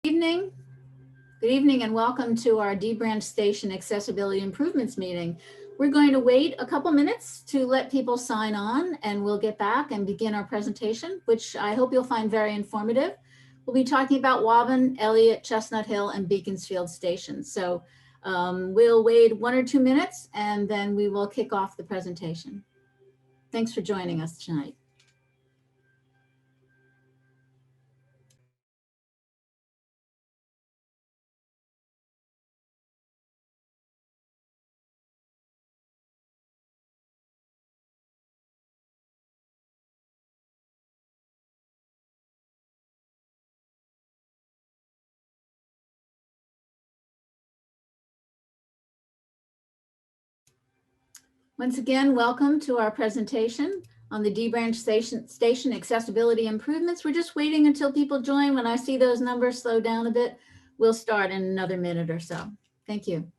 Evening. Good evening and welcome to our D Branch Station Accessibility Improvements meeting. We're going to wait a couple minutes to let people sign on and we'll get back and begin our presentation, which I hope you'll find very informative. We'll be talking about Waban, Eliot, Chestnut Hill, and Beaconsfield stations. So we'll wait 1 or 2 minutes and then we will kick off the presentation. Thanks for joining us tonight. Once again, welcome to our presentation on the D Branch Station Accessibility Improvements. We're just waiting until people join. When I see those numbers slow down a bit, we'll start in another minute or so. Thank you.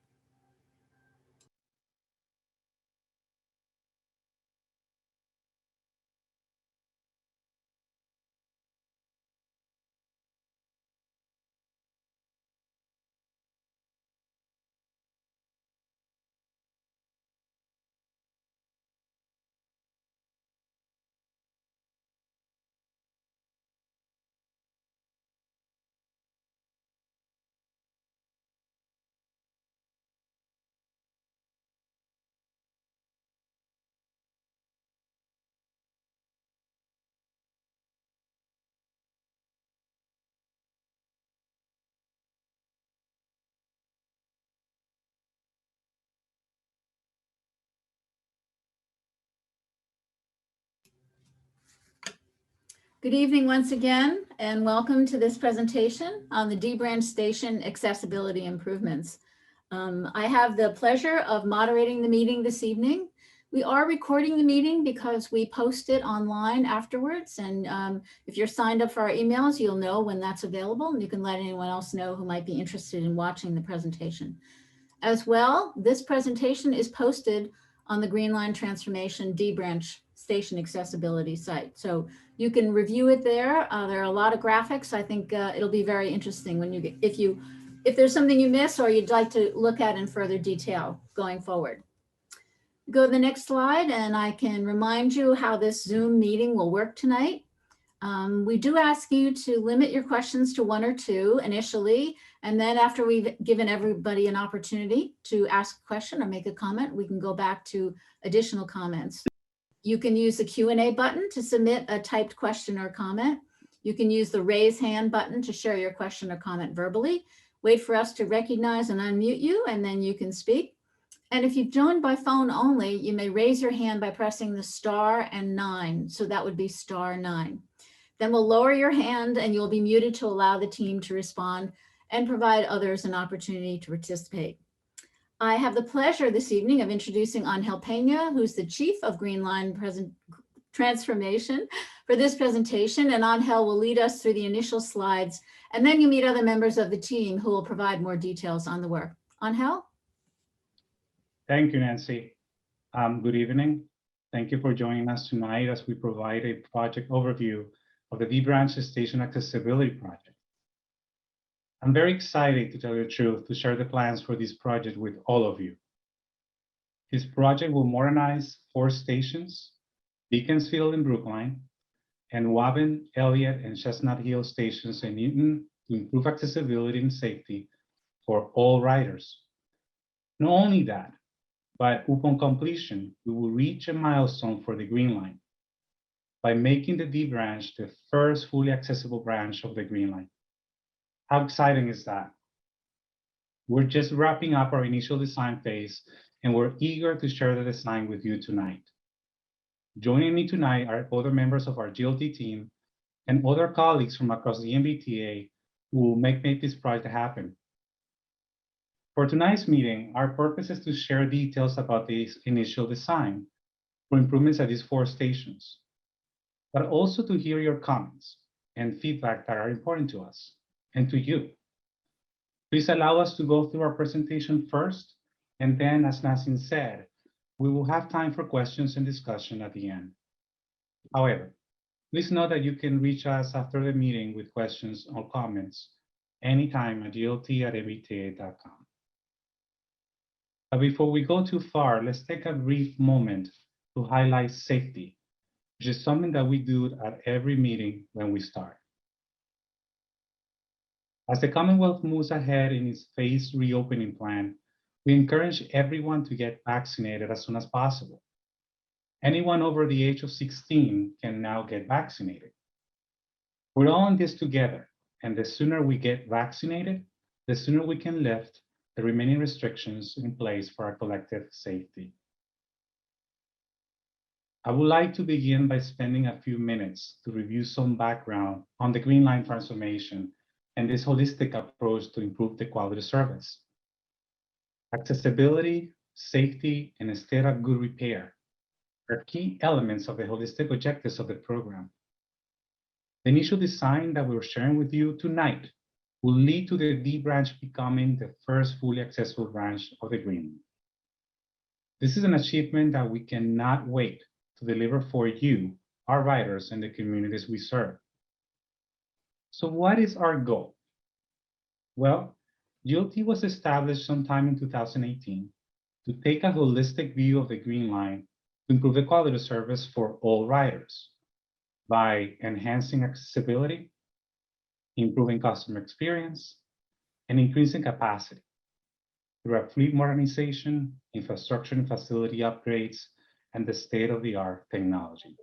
Good evening once again, and welcome to this presentation on the D Branch Station Accessibility Improvements. I have the pleasure of moderating the meeting this evening. We are recording the meeting because we post it online afterwards, and if you're signed up for our emails, you'll know when that's available, and you can let anyone else know who might be interested in watching the presentation. As well, this presentation is posted on the Green Line Transformation D Branch Station Accessibility site. So you can review it there. There are a lot of graphics. I think it'll be very interesting when you get, if there's something you miss or you'd like to look at in further detail going forward. Go to the next slide and I can remind you how this Zoom meeting will work tonight. We do ask you to limit your questions to 1 or 2 initially, and then after we've given everybody an opportunity to ask a question or make a comment, we can go back to additional comments. You can use the Q&A button to submit a typed question or comment. You can use the raise hand button to share your question or comment verbally. Wait for us to recognize and unmute you, and then you can speak. And if you've joined by phone only, you may raise your hand by pressing the star and 9. So that would be star 9. Then we'll lower your hand and you'll be muted to allow the team to respond and provide others an opportunity to participate. I have the pleasure this evening of introducing Angel Peña, who's the Chief of Green Line Transformation for this presentation, and Angel will lead us through the initial slides, and then you'll meet other members of the team who will provide more details on the work. Angel? Thank you, Nancy. Good evening. Thank you for joining us tonight as we provide a project overview of the D Branch Station Accessibility Project. I'm very excited, to tell you the truth, to share the plans for this project with all of you. This project will modernize 4 stations, Beaconsfield in Brookline, and Waban, Eliot, and Chestnut Hill stations in Newton to improve accessibility and safety for all riders. Not only that, but upon completion, we will reach a milestone for the Green Line by making the D Branch the first fully accessible branch of the Green Line. How exciting is that? We're just wrapping up our initial design phase, and we're eager to share the design with you tonight. Joining me tonight are other members of our GLT team and other colleagues from across the MBTA who will make this project happen. For tonight's meeting, our purpose is to share details about this initial design for improvements at these 4 stations, but also to hear your comments and feedback that are important to us and to you. Please allow us to go through our presentation first, and then, as Nassim said, we will have time for questions and discussion at the end. However, please know that you can reach us after the meeting with questions or comments anytime at glt@abta.com. But before we go too far, let's take a brief moment to highlight safety, which is something that we do at every meeting when we start. As the Commonwealth moves ahead in its phased reopening plan, we encourage everyone to get vaccinated as soon as possible. Anyone over the age of 16 can now get vaccinated. We're all in this together, and the sooner we get vaccinated, the sooner we can lift the remaining restrictions in place for our collective safety. I would like to begin by spending a few minutes to review some background on the Green Line transformation and this holistic approach to improve the quality of service. Accessibility, safety, and a state of good repair are key elements of the holistic objectives of the program. The initial design that we're sharing with you tonight will lead to the D branch becoming the first fully accessible branch of the Green Line. This is an achievement that we cannot wait to deliver for you, our riders, and the communities we serve. So what is our goal? Well, GLT was established sometime in 2018 to take a holistic view of the Green Line to improve the quality of service for all riders by enhancing accessibility, improving customer experience, and increasing capacity through a fleet modernization, infrastructure and facility upgrades, and the state-of-the-art technology.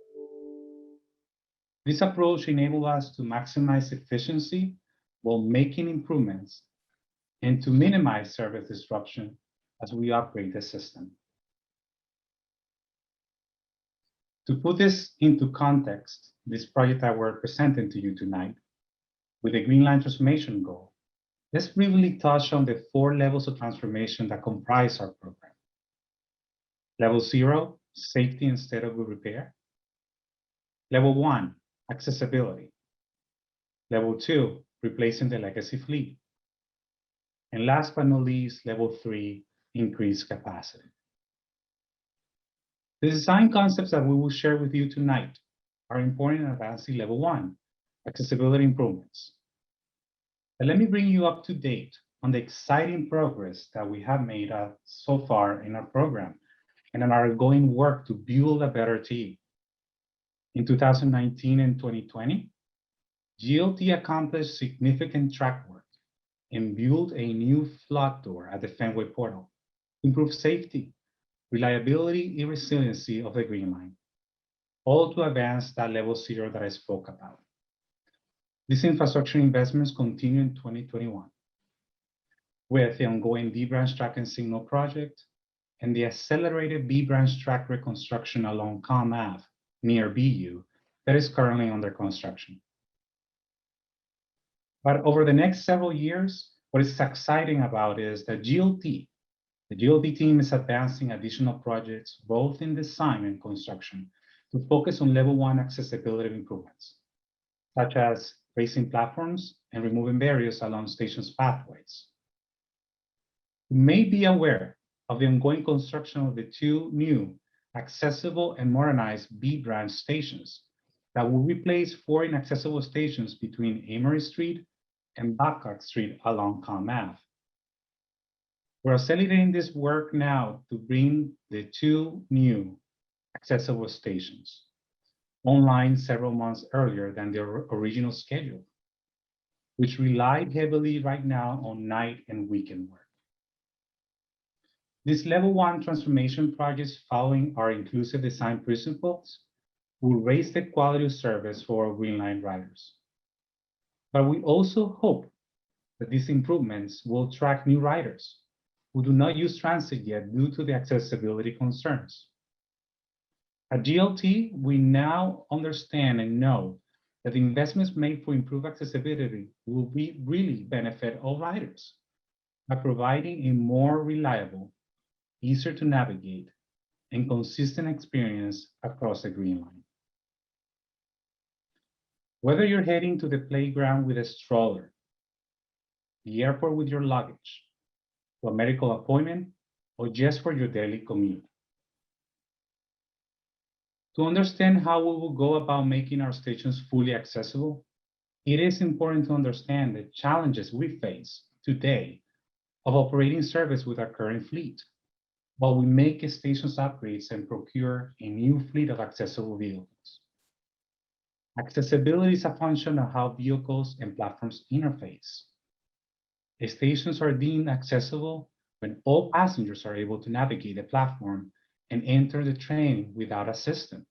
This approach enables us to maximize efficiency while making improvements and to minimize service disruption as we upgrade the system. To put this into context, this project that we're presenting to you tonight with the Green Line transformation goal, let's briefly touch on the 4 levels of transformation that comprise our program. Level 0, safety and state of good repair. Level 1, accessibility. Level 2, replacing the legacy fleet. And last but not least, level 3, increased capacity. The design concepts that we will share with you tonight are important in advancing level 1, accessibility improvements. But let me bring you up to date on the exciting progress that we have made so far in our program and in our ongoing work to build a better team. In 2019 and 2020, GLT accomplished significant track work and built a new flood door at the Fenway portal to improve safety, reliability, and resiliency of the Green Line, all to advance that level 0 that I spoke about. These infrastructure investments continue in 2021 with the ongoing D branch track and signal project and the accelerated B branch track reconstruction along Com Ave near BU that is currently under construction. But over the next several years, what is exciting about is that the GLT team is advancing additional projects both in design and construction to focus on level 1 accessibility improvements, such as raising platforms and removing barriers along stations' pathways. You may be aware of the ongoing construction of the 2 new accessible and modernized B branch stations that will replace 4 inaccessible stations between Amory Street and Babcock Street along Com Ave. We're accelerating this work now to bring the 2 new accessible stations online several months earlier than their original schedule, which relied heavily right now on night and weekend work. These level 1 transformation projects following our inclusive design principles will raise the quality of service for our Green Line riders. But we also hope that these improvements will attract new riders who do not use transit yet due to the accessibility concerns. At GLT, we now understand and know that the investments made for improved accessibility will really benefit all riders by providing a more reliable, easier to navigate, and consistent experience across the Green Line. Whether you're heading to the playground with a stroller, the airport with your luggage, to a medical appointment, or just for your daily commute. To understand how we will go about making our stations fully accessible, It is important to understand the challenges we face today of operating service with our current fleet, while we make stations upgrades and procure a new fleet of accessible vehicles. Accessibility is a function of how vehicles and platforms interface. Stations are deemed accessible when all passengers are able to navigate the platform and enter the train without assistance.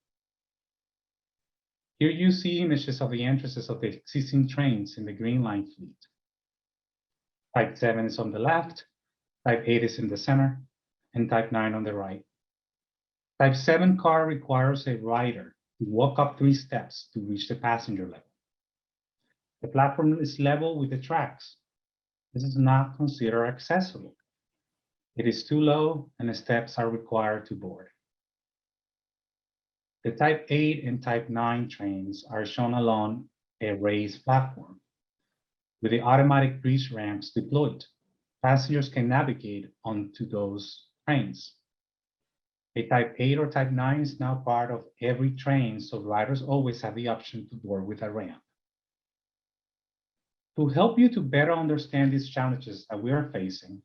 Here you see images of the entrances of the existing trains in the Green Line fleet. Type 7 is on the left, Type 8 is in the center, and Type 9 on the right. Type 7 car requires a rider to walk up 3 steps to reach the passenger level. The platform is level with the tracks. This is not considered accessible. It is too low and the steps are required to board. The Type 8 and Type 9 trains are shown along a raised platform. With the automatic bridge ramps deployed, passengers can navigate onto those trains. A Type 8 or Type 9 is now part of every train, so riders always have the option to board with a ramp. To help you to better understand these challenges that we are facing,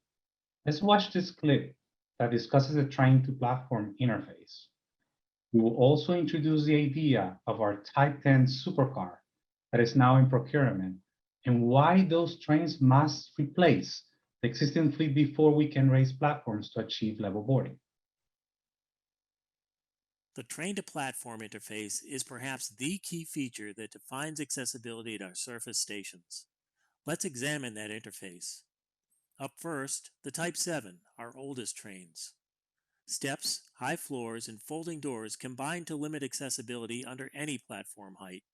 let's watch this clip that discusses the train to platform interface. We will also introduce the idea of our Type 10 supercar that is now in procurement and why those trains must replace the existing fleet before we can raise platforms to achieve level boarding. The train-to-platform interface is perhaps the key feature that defines accessibility at our surface stations. Let's examine that interface. Up first, the Type 7, our oldest trains. Steps, high floors, and folding doors combine to limit accessibility under any platform height.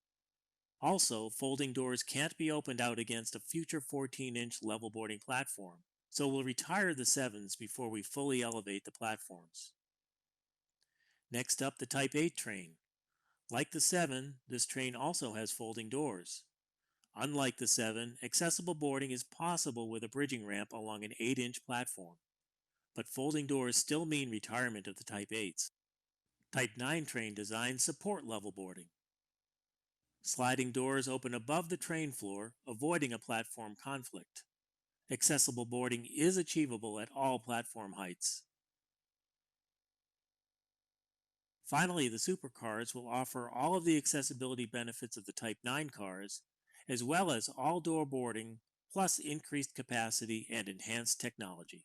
Also, folding doors can't be opened out against a future 14-inch level boarding platform, so we'll retire the 7s before we fully elevate the platforms. Next up, the Type 8 train. Like the 7, this train also has folding doors. Unlike the 7, accessible boarding is possible with a bridging ramp along an 8-inch platform, but folding doors still mean retirement of the Type 8s. Type 9 train designs support level boarding. Sliding doors open above the train floor, avoiding a platform conflict. Accessible boarding is achievable at all platform heights. Finally, the supercars will offer all of the accessibility benefits of the Type 9 cars, as well as all-door boarding, plus increased capacity and enhanced technology.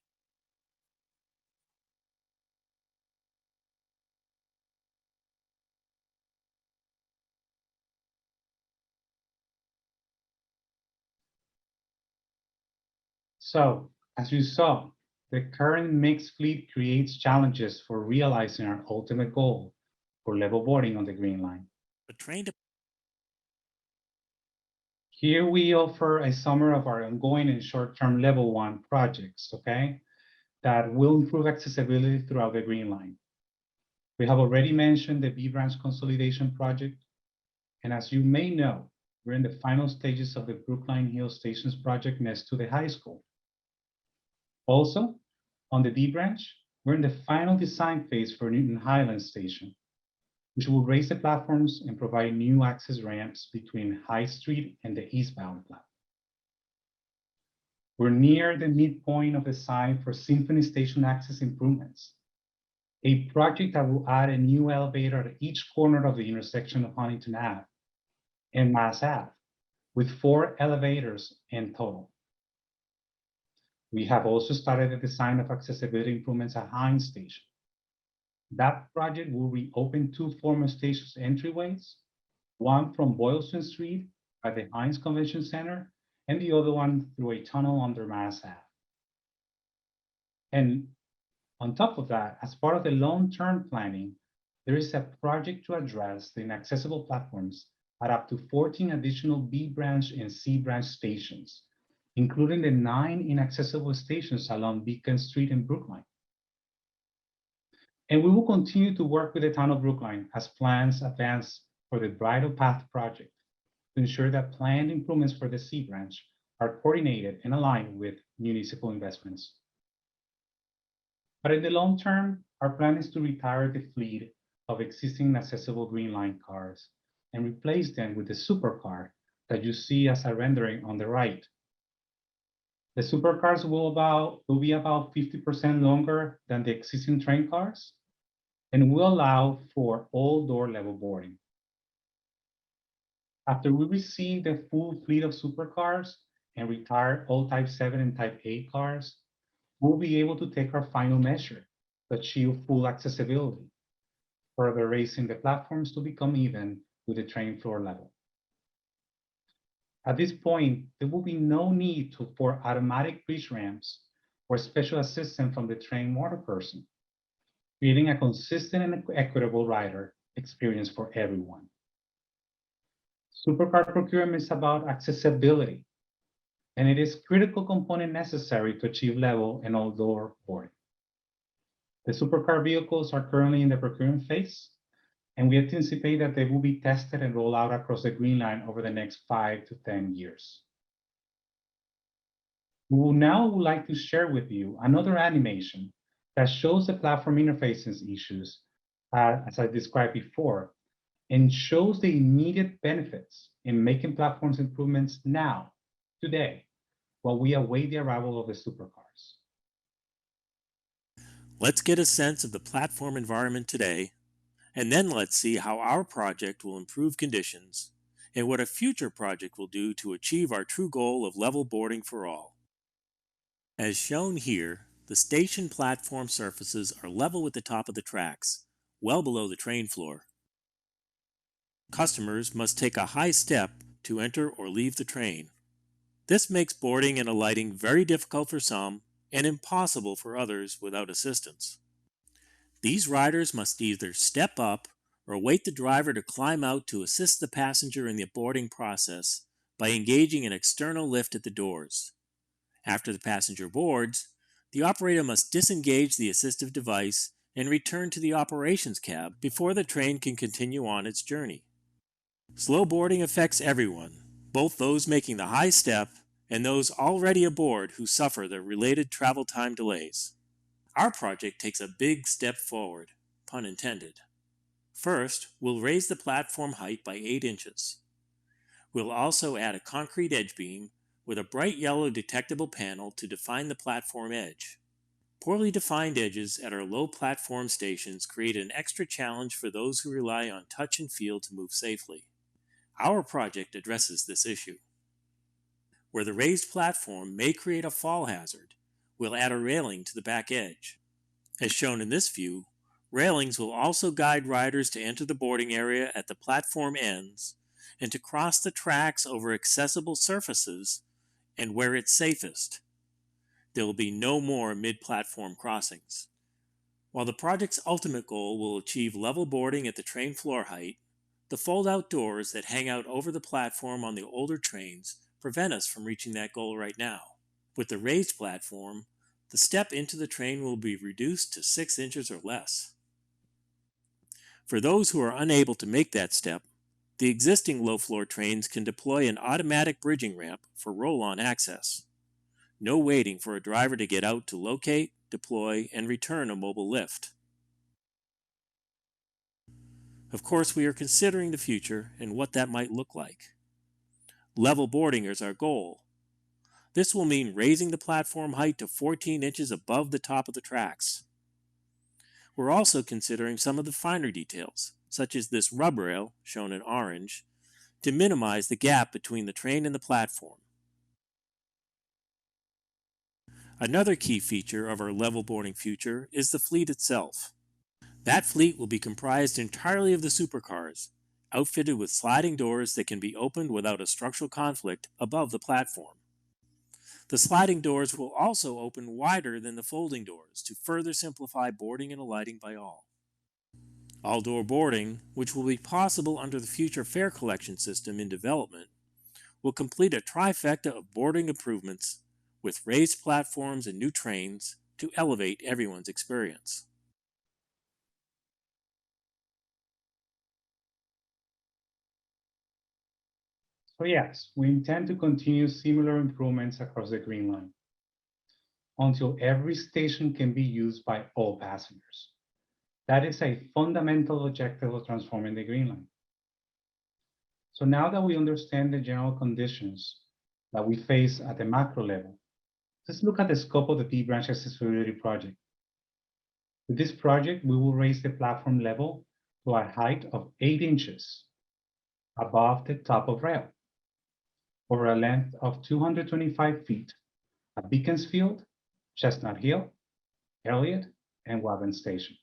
So, as you saw, the current mixed fleet creates challenges for realizing our ultimate goal for level boarding on the Green Line. The train to Here we offer a summary of our ongoing and short-term level 1 projects, okay, that will improve accessibility throughout the Green Line. We have already mentioned the B branch consolidation project, and as you may know, we're in the final stages of the Brookline Hill Stations project next to the high school. Also, on the D branch, we're in the final design phase for Newton Highlands Station, which will raise the platforms and provide new access ramps between High Street and the eastbound platform. We're near the midpoint of the site for Symphony Station access improvements, a project that will add a new elevator at each corner of the intersection of Huntington Ave and Mass Ave, with 4 elevators in total. We have also started the design of accessibility improvements at Hines Station. That project will reopen 2 former stations entryways, one from Boylston Street at the Hines Convention Center, and the other one through a tunnel under Mass Ave. And on top of that, as part of the long-term planning, there is a project to address the inaccessible platforms at up to 14 additional B branch and C branch stations, including the 9 inaccessible stations along Beacon Street in Brookline. And we will continue to work with the town of Brookline as plans advance for the Bridle Path project to ensure that planned improvements for the C branch are coordinated and aligned with municipal investments. But in the long term, our plan is to retire the fleet of existing accessible Green Line cars and replace them with the supercar that you see as a rendering on the right. The supercars will be about 50% longer than the existing train cars and will allow for all door level boarding. After we receive the full fleet of supercars and retire all Type 7 and Type 8 cars, we'll be able to take our final measure to achieve full accessibility, further raising the platforms to become even with the train floor level. At this point, there will be no need for automatic bridge ramps or special assistance from the train motor person, creating a consistent and equitable rider experience for everyone. Supercar procurement is about accessibility, and it is a critical component necessary to achieve level and all-door boarding. The supercar vehicles are currently in the procurement phase, and we anticipate that they will be tested and rolled out across the Green Line over the next 5 to 10 years. We will now like to share with you another animation that shows the platform interfaces issues, as I described before, and shows the immediate benefits in making platforms improvements now, today, while we await the arrival of the supercars. Let's get a sense of the platform environment today, and then let's see how our project will improve conditions and what a future project will do to achieve our true goal of level boarding for all. As shown here, the station platform surfaces are level with the top of the tracks, well below the train floor. Customers must take a high step to enter or leave the train. This makes boarding and alighting very difficult for some and impossible for others without assistance. These riders must either step up or wait the driver to climb out to assist the passenger in the boarding process by engaging an external lift at the doors. After the passenger boards, the operator must disengage the assistive device and return to the operations cab before the train can continue on its journey. Slow boarding affects everyone, both those making the high step and those already aboard who suffer the related travel time delays. Our project takes a big step forward, pun intended. First, we'll raise the platform height by 8 inches. We'll also add a concrete edge beam with a bright yellow detectable panel to define the platform edge. Poorly defined edges at our low platform stations create an extra challenge for those who rely on touch and feel to move safely. Our project addresses this issue. Where the raised platform may create a fall hazard, we'll add a railing to the back edge. As shown in this view, railings will also guide riders to enter the boarding area at the platform ends and to cross the tracks over accessible surfaces and where it's safest. There will be no more mid-platform crossings. While the project's ultimate goal will achieve level boarding at the train floor height, the fold-out doors that hang out over the platform on the older trains prevent us from reaching that goal right now. With the raised platform, the step into the train will be reduced to 6 inches or less. For those who are unable to make that step, the existing low-floor trains can deploy an automatic bridging ramp for roll-on access. No waiting for a driver to get out to locate, deploy, and return a mobile lift. Of course, we are considering the future and what that might look like. Level boarding is our goal. This will mean raising the platform height to 14 inches above the top of the tracks. We're also considering some of the finer details, such as this rub rail, shown in orange, to minimize the gap between the train and the platform. Another key feature of our level boarding future is the fleet itself. That fleet will be comprised entirely of the supercars, outfitted with sliding doors that can be opened without a structural conflict above the platform. The sliding doors will also open wider than the folding doors to further simplify boarding and alighting by all. All-door boarding, which will be possible under the future fare collection system in development, will complete a trifecta of boarding improvements with raised platforms and new trains to elevate everyone's experience. So yes, we intend to continue similar improvements across the Green Line until every station can be used by all passengers. That is a fundamental objective of transforming the Green Line. So now that we understand the general conditions that we face at the macro level, let's look at the scope of the D-Branch Accessibility Project. With this project, we will raise the platform level to a height of 8 inches above the top of rail, over a length of 225 feet at Beaconsfield, Chestnut Hill, Eliot, and Waban stations.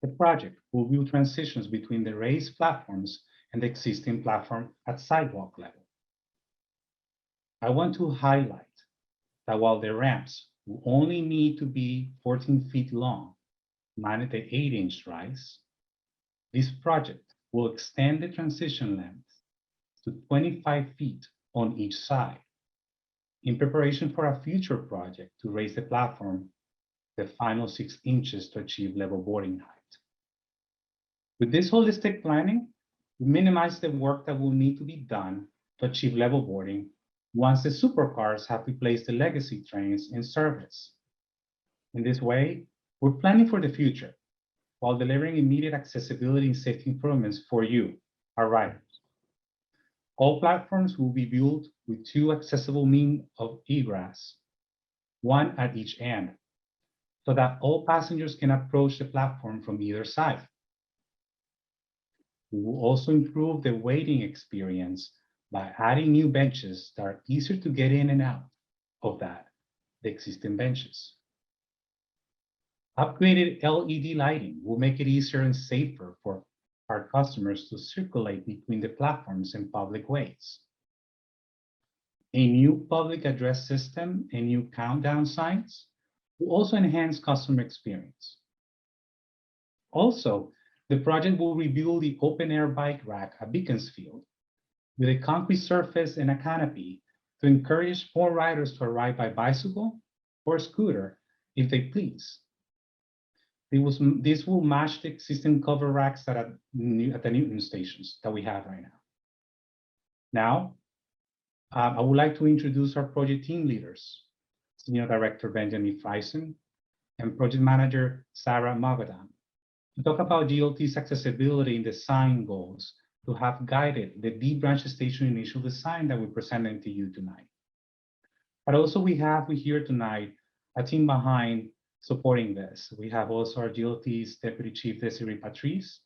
The project will view transitions between the raised platforms and the existing platform at sidewalk level. I want to highlight that while the ramps will only need to be 14 feet long, minus the 8-inch rise, this project will extend the transition length to 25 feet on each side in preparation for a future project to raise the platform the final 6 inches to achieve level boarding height. With this holistic planning, we minimize the work that will need to be done to achieve level boarding once the supercars have replaced the legacy trains in service. In this way, we're planning for the future while delivering immediate accessibility and safety improvements for you, our riders. All platforms will be built with 2 accessible means of egress, 1 at each end, so that all passengers can approach the platform from either side. We will also improve the waiting experience by adding new benches that are easier to get in and out of the existing benches. Upgraded LED lighting will make it easier and safer for our customers to circulate between the platforms and public ways. A new public address system and new countdown signs will also enhance customer experience. Also, the project will rebuild the open-air bike rack at Beaconsfield with a concrete surface and a canopy to encourage more riders to arrive by bicycle or scooter if they please. This will match the existing cover racks at the Newton stations that we have right now. I would like to introduce our project team leaders, Senior Director Benjamin Friesen and Project Manager Sarah Magadan, to talk about GLT's accessibility and design goals to have guided the D-Branch Station initial design that we're presenting to you tonight. But also we have here tonight a team behind supporting this. We have also our GLT's Deputy Chief Desiree Patrice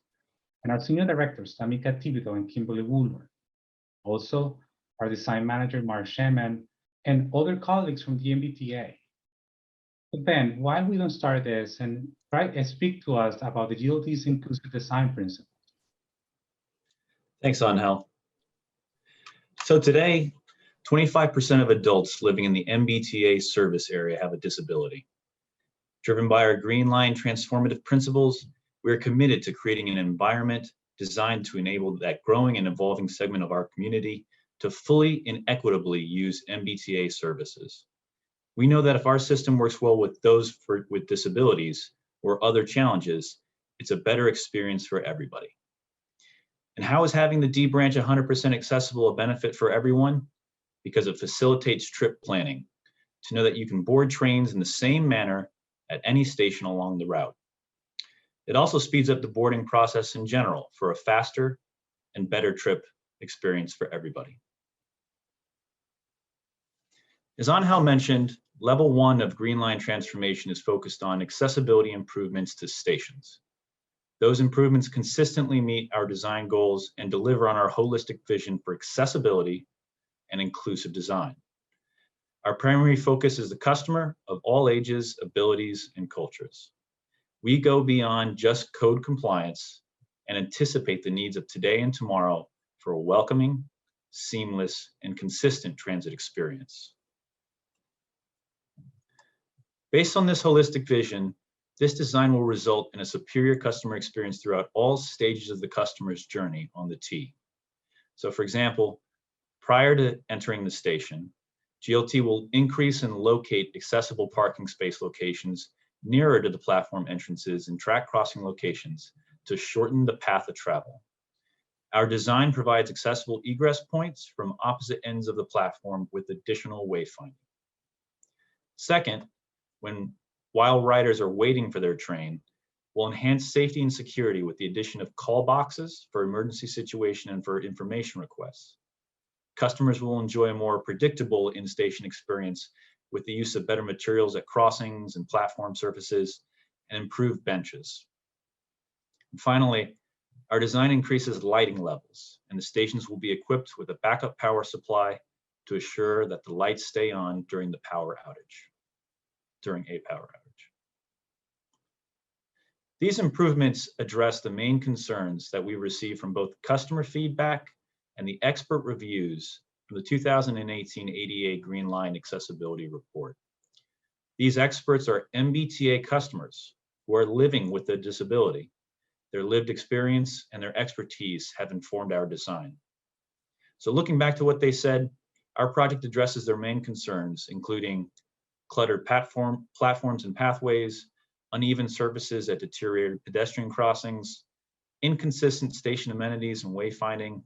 and our Senior Directors, Tamika Thibodeau and Kimberly Woolworth. Also, our Design Manager, Mark Sheman, and other colleagues from the MBTA. But Ben, why we don't start this and speak to us about the GLT's inclusive design principles? Thanks, Angel. So today, 25% of adults living in the MBTA service area have a disability. Driven by our Green Line transformative principles, we are committed to creating an environment designed to enable that growing and evolving segment of our community to fully and equitably use MBTA services. We know that if our system works well with those with disabilities or other challenges, it's a better experience for everybody. And how is having the D-Branch 100% accessible a benefit for everyone? Because it facilitates trip planning, to know that you can board trains in the same manner at any station along the route. It also speeds up the boarding process in general for a faster and better trip experience for everybody. As Angel mentioned, level 1 of Green Line transformation is focused on accessibility improvements to stations. Those improvements consistently meet our design goals and deliver on our holistic vision for accessibility and inclusive design. Our primary focus is the customer of all ages, abilities, and cultures. We go beyond just code compliance and anticipate the needs of today and tomorrow for a welcoming, seamless, and consistent transit experience. Based on this holistic vision, this design will result in a superior customer experience throughout all stages of the customer's journey on the T. So for example, prior to entering the station, GLT will increase and locate accessible parking space locations nearer to the platform entrances and track crossing locations to shorten the path of travel. Our design provides accessible egress points from opposite ends of the platform with additional wayfinding. Second, while riders are waiting for their train, will enhance safety and security with the addition of call boxes for emergency situation and for information requests. Customers will enjoy a more predictable in-station experience with the use of better materials at crossings and platform surfaces and improved benches. And finally, our design increases lighting levels, and the stations will be equipped with a backup power supply to assure that the lights stay on during a power outage. These improvements address the main concerns that we received from both customer feedback and the expert reviews from the 2018 ADA Green Line Accessibility Report. These experts are MBTA customers who are living with a disability. Their lived experience and their expertise have informed our design. So looking back to what they said, our project addresses their main concerns, including cluttered platforms and pathways, uneven surfaces at deteriorated pedestrian crossings, inconsistent station amenities and wayfinding,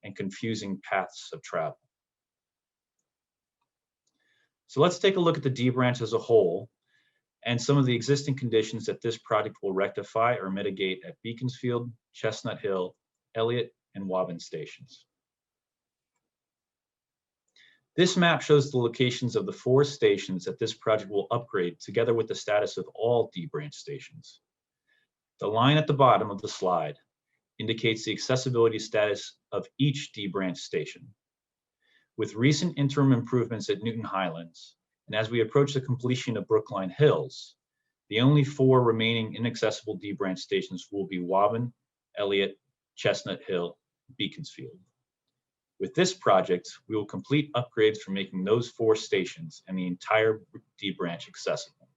and confusing paths of travel. So let's take a look at the D branch as a whole and some of the existing conditions that this project will rectify or mitigate at Beaconsfield, Chestnut Hill, Eliot, and Waban stations. This map shows the locations of the 4 stations that this project will upgrade, together with the status of all D branch stations. The line at the bottom of the slide indicates the accessibility status of each D branch station. With recent interim improvements at Newton Highlands, and as we approach the completion of Brookline Hills, the only 4 remaining inaccessible D branch stations will be Waban, Eliot, Chestnut Hill, Beaconsfield. With this project, we will complete upgrades for making those 4 stations and the entire D branch accessible.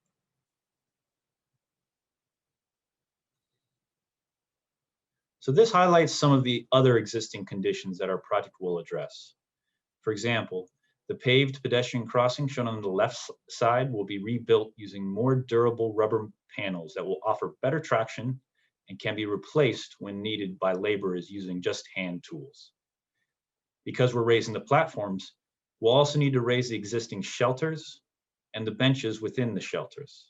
So this highlights some of the other existing conditions that our project will address. For example, the paved pedestrian crossing shown on the left side will be rebuilt using more durable rubber panels that will offer better traction and can be replaced when needed by laborers using just hand tools. Because we're raising the platforms, we'll also need to raise the existing shelters and the benches within the shelters.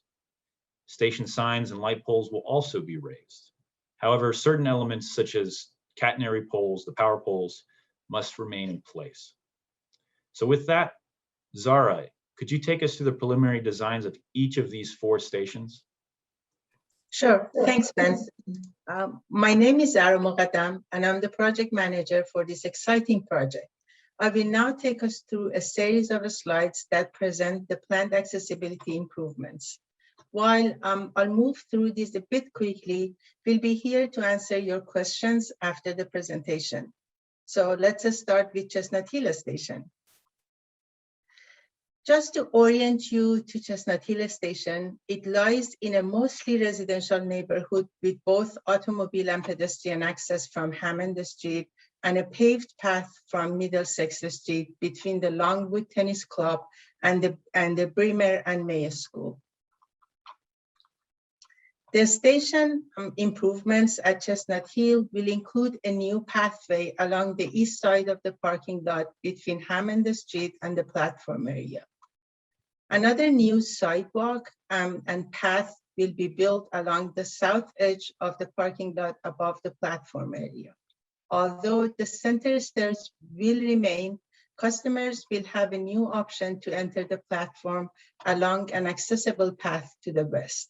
Station signs and light poles will also be raised. However, certain elements such as catenary poles, the power poles, must remain in place. So with that, Zara, could you take us through the preliminary designs of each of these 4 stations? Sure, thanks, Ben. My name is Zara Moghadam, and I'm the project manager for this exciting project. I will now take us through a series of slides that present the planned accessibility improvements. While I'll move through this a bit quickly, we'll be here to answer your questions after the presentation. So let's start with Chestnut Hill Station. Just to orient you to Chestnut Hill Station, it lies in a mostly residential neighborhood with both automobile and pedestrian access from Hammond Street and a paved path from Middlesex Street between the Longwood Tennis Club and the Bremer and May School. The station improvements at Chestnut Hill will include a new pathway along the east side of the parking lot between Hammond Street and the platform area. Another new sidewalk and path will be built along the south edge of the parking lot above the platform area. Although the center stairs will remain, customers will have a new option to enter the platform along an accessible path to the west.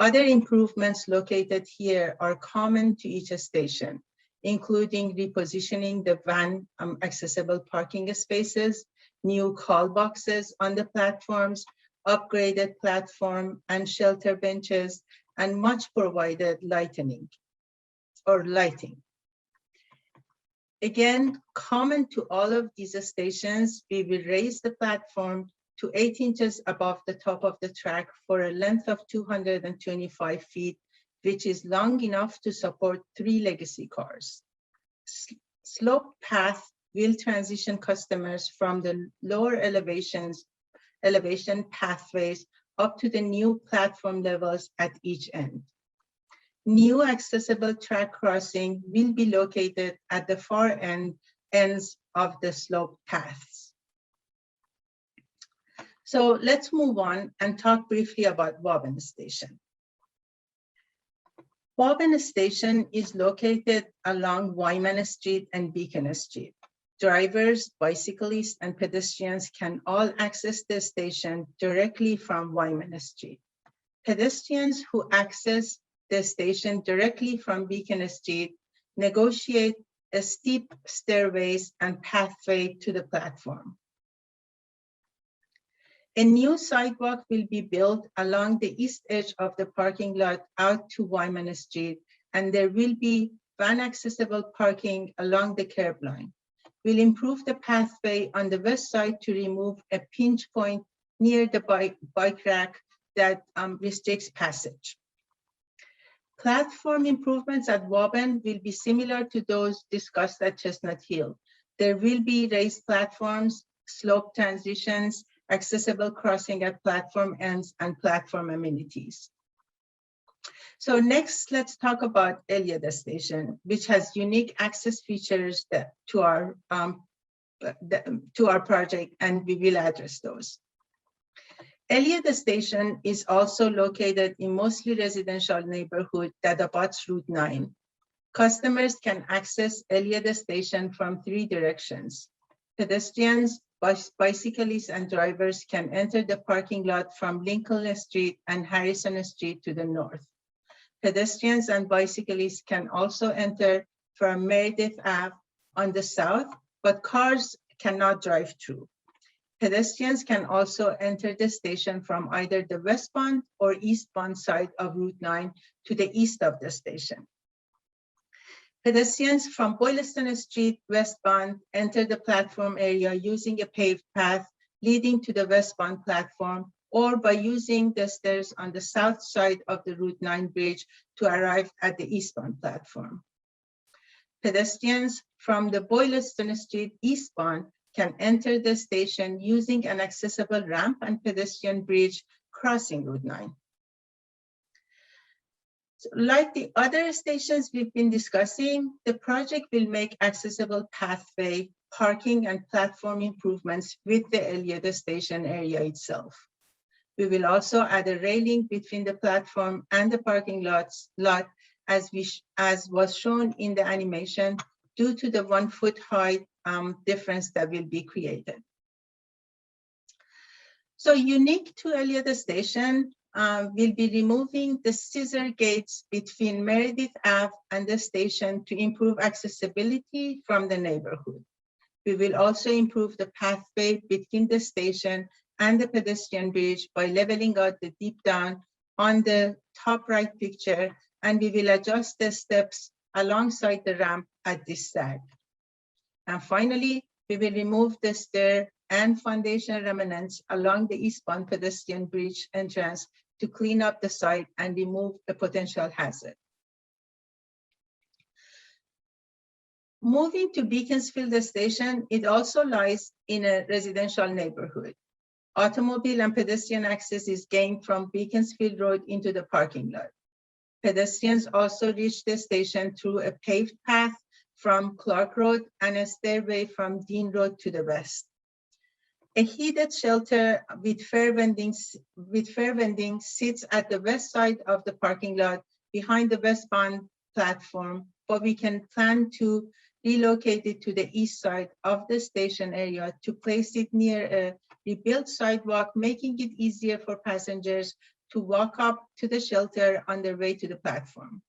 Other improvements located here are common to each station, including repositioning the van accessible parking spaces, new call boxes on the platforms, upgraded platform and shelter benches, and much provided lighting. Again, common to all of these stations, we will raise the platform to 8 inches above the top of the track for a length of 225 feet, which is long enough to support 3 legacy cars. Slope path will transition customers from the lower elevation pathways up to the new platform levels at each end. New accessible track crossing will be located at the far ends of the slope paths. So let's move on and talk briefly about Waban Station. Waban Station is located along Wyman Street and Beacon Street. Drivers, bicyclists, and pedestrians can all access the station directly from Wyman Street. Pedestrians who access the station directly from Beacon Street negotiate a steep stairways and pathway to the platform. A new sidewalk will be built along the east edge of the parking lot out to Wyman Street, and there will be van accessible parking along the curb line. We'll improve the pathway on the west side to remove a pinch point near the bike rack that restricts passage. Platform improvements at Waban will be similar to those discussed at Chestnut Hill. There will be raised platforms, slope transitions, accessible crossing at platform ends, and platform amenities. So next, let's talk about Eliot Station, which has unique access features to our project, and we will address those. Eliot Station is also located in mostly residential neighborhood that abuts Route 9. Customers can access Eliot Station from 3 directions. Pedestrians, bicyclists, and drivers can enter the parking lot from Lincoln Street and Harrison Street to the north. Pedestrians and bicyclists can also enter from Meredith Ave on the south, but cars cannot drive through. Pedestrians can also enter the station from either the westbound or eastbound side of Route 9 to the east of the station. Pedestrians from Boylston Street westbound enter the platform area using a paved path leading to the westbound platform, or by using the stairs on the south side of the Route 9 bridge to arrive at the eastbound platform. Pedestrians from the Boylston Street eastbound can enter the station using an accessible ramp and pedestrian bridge crossing Route 9. So, like the other stations we've been discussing, the project will make accessible pathway, parking, and platform improvements with the Eliot Station area itself. We will also add a railing between the platform and the parking lot as was shown in the animation, due to the 1 foot height difference that will be created. So unique to Eliot Station, we'll be removing the scissor gates between Meredith Ave and the station to improve accessibility from the neighborhood. We will also improve the pathway between the station and the pedestrian bridge by leveling out the deep down on the top right picture, and we will adjust the steps alongside the ramp at this side. And finally, we will remove the stair and foundation remnants along the eastbound pedestrian bridge entrance to clean up the site and remove a potential hazard. Moving to Beaconsfield Station, it also lies in a residential neighborhood. Automobile and pedestrian access is gained from Beaconsfield Road into the parking lot. Pedestrians also reach the station through a paved path from Clark Road and a stairway from Dean Road to the west. A heated shelter with fair vending sits at the west side of the parking lot behind the westbound platform, but we can plan to relocate it to the east side of the station area to place it near a rebuilt sidewalk, making it easier for passengers to walk up to the shelter on their way to the platform.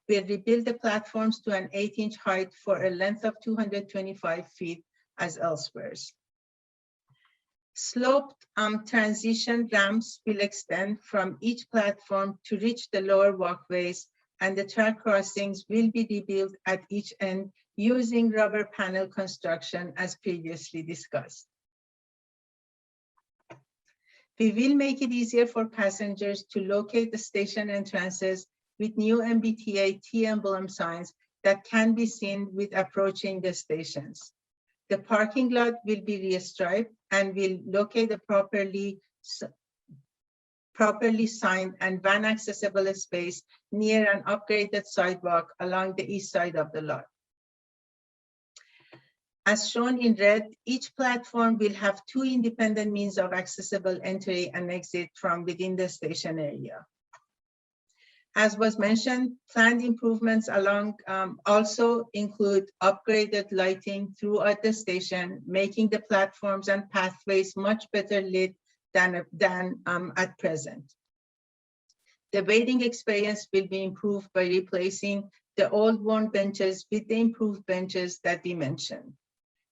We'll rebuild the platforms to an 8-inch height for a length of 225 feet as elsewhere. Sloped transition ramps will extend from each platform to reach the lower walkways, and the track crossings will be rebuilt at each end using rubber panel construction as previously discussed. We will make it easier for passengers to locate the station entrances with new MBTA T emblem signs that can be seen with approaching the stations. The parking lot will be restriped and will locate a properly signed and van accessible space near an upgraded sidewalk along the east side of the lot. As shown in red, each platform will have 2 independent means of accessible entry and exit from within the station area. As was mentioned, planned improvements along also include upgraded lighting throughout the station, making the platforms and pathways much better lit than at present. The waiting experience will be improved by replacing the old worn benches with the improved benches that we mentioned.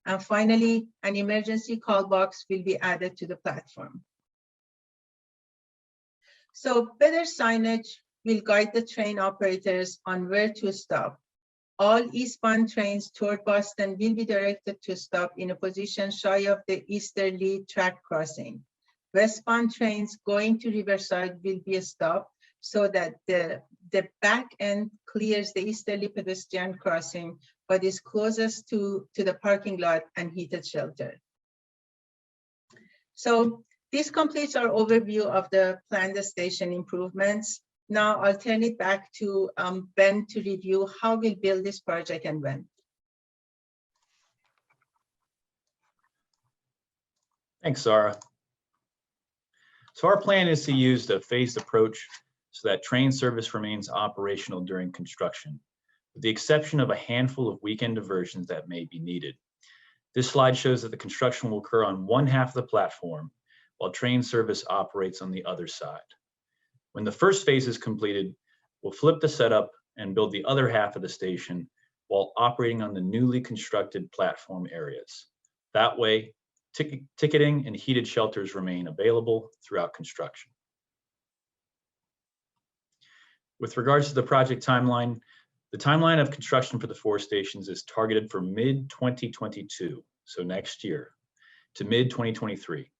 And finally, an emergency call box will be added to the platform. So better signage will guide the train operators on where to stop. All eastbound trains toward Boston will be directed to stop in a position shy of the easterly track crossing. Westbound trains going to Riverside will be stopped so that the back end clears the easterly pedestrian crossing, but is closest to the parking lot and heated shelter. So this completes our overview of the planned station improvements. Now I'll turn it back to Ben to review how we'll build this project and when. Thanks, Sarah. So our plan is to use the phased approach so that train service remains operational during construction, with the exception of a handful of weekend diversions that may be needed. This slide shows that the construction will occur on one half of the platform, while train service operates on the other side. When the first phase is completed, we'll flip the setup and build the other half of the station while operating on the newly constructed platform areas. That way, ticketing and heated shelters remain available throughout construction. With regards to the project timeline, the timeline of construction for the 4 stations is targeted for mid-2022, so next year, to mid-2023.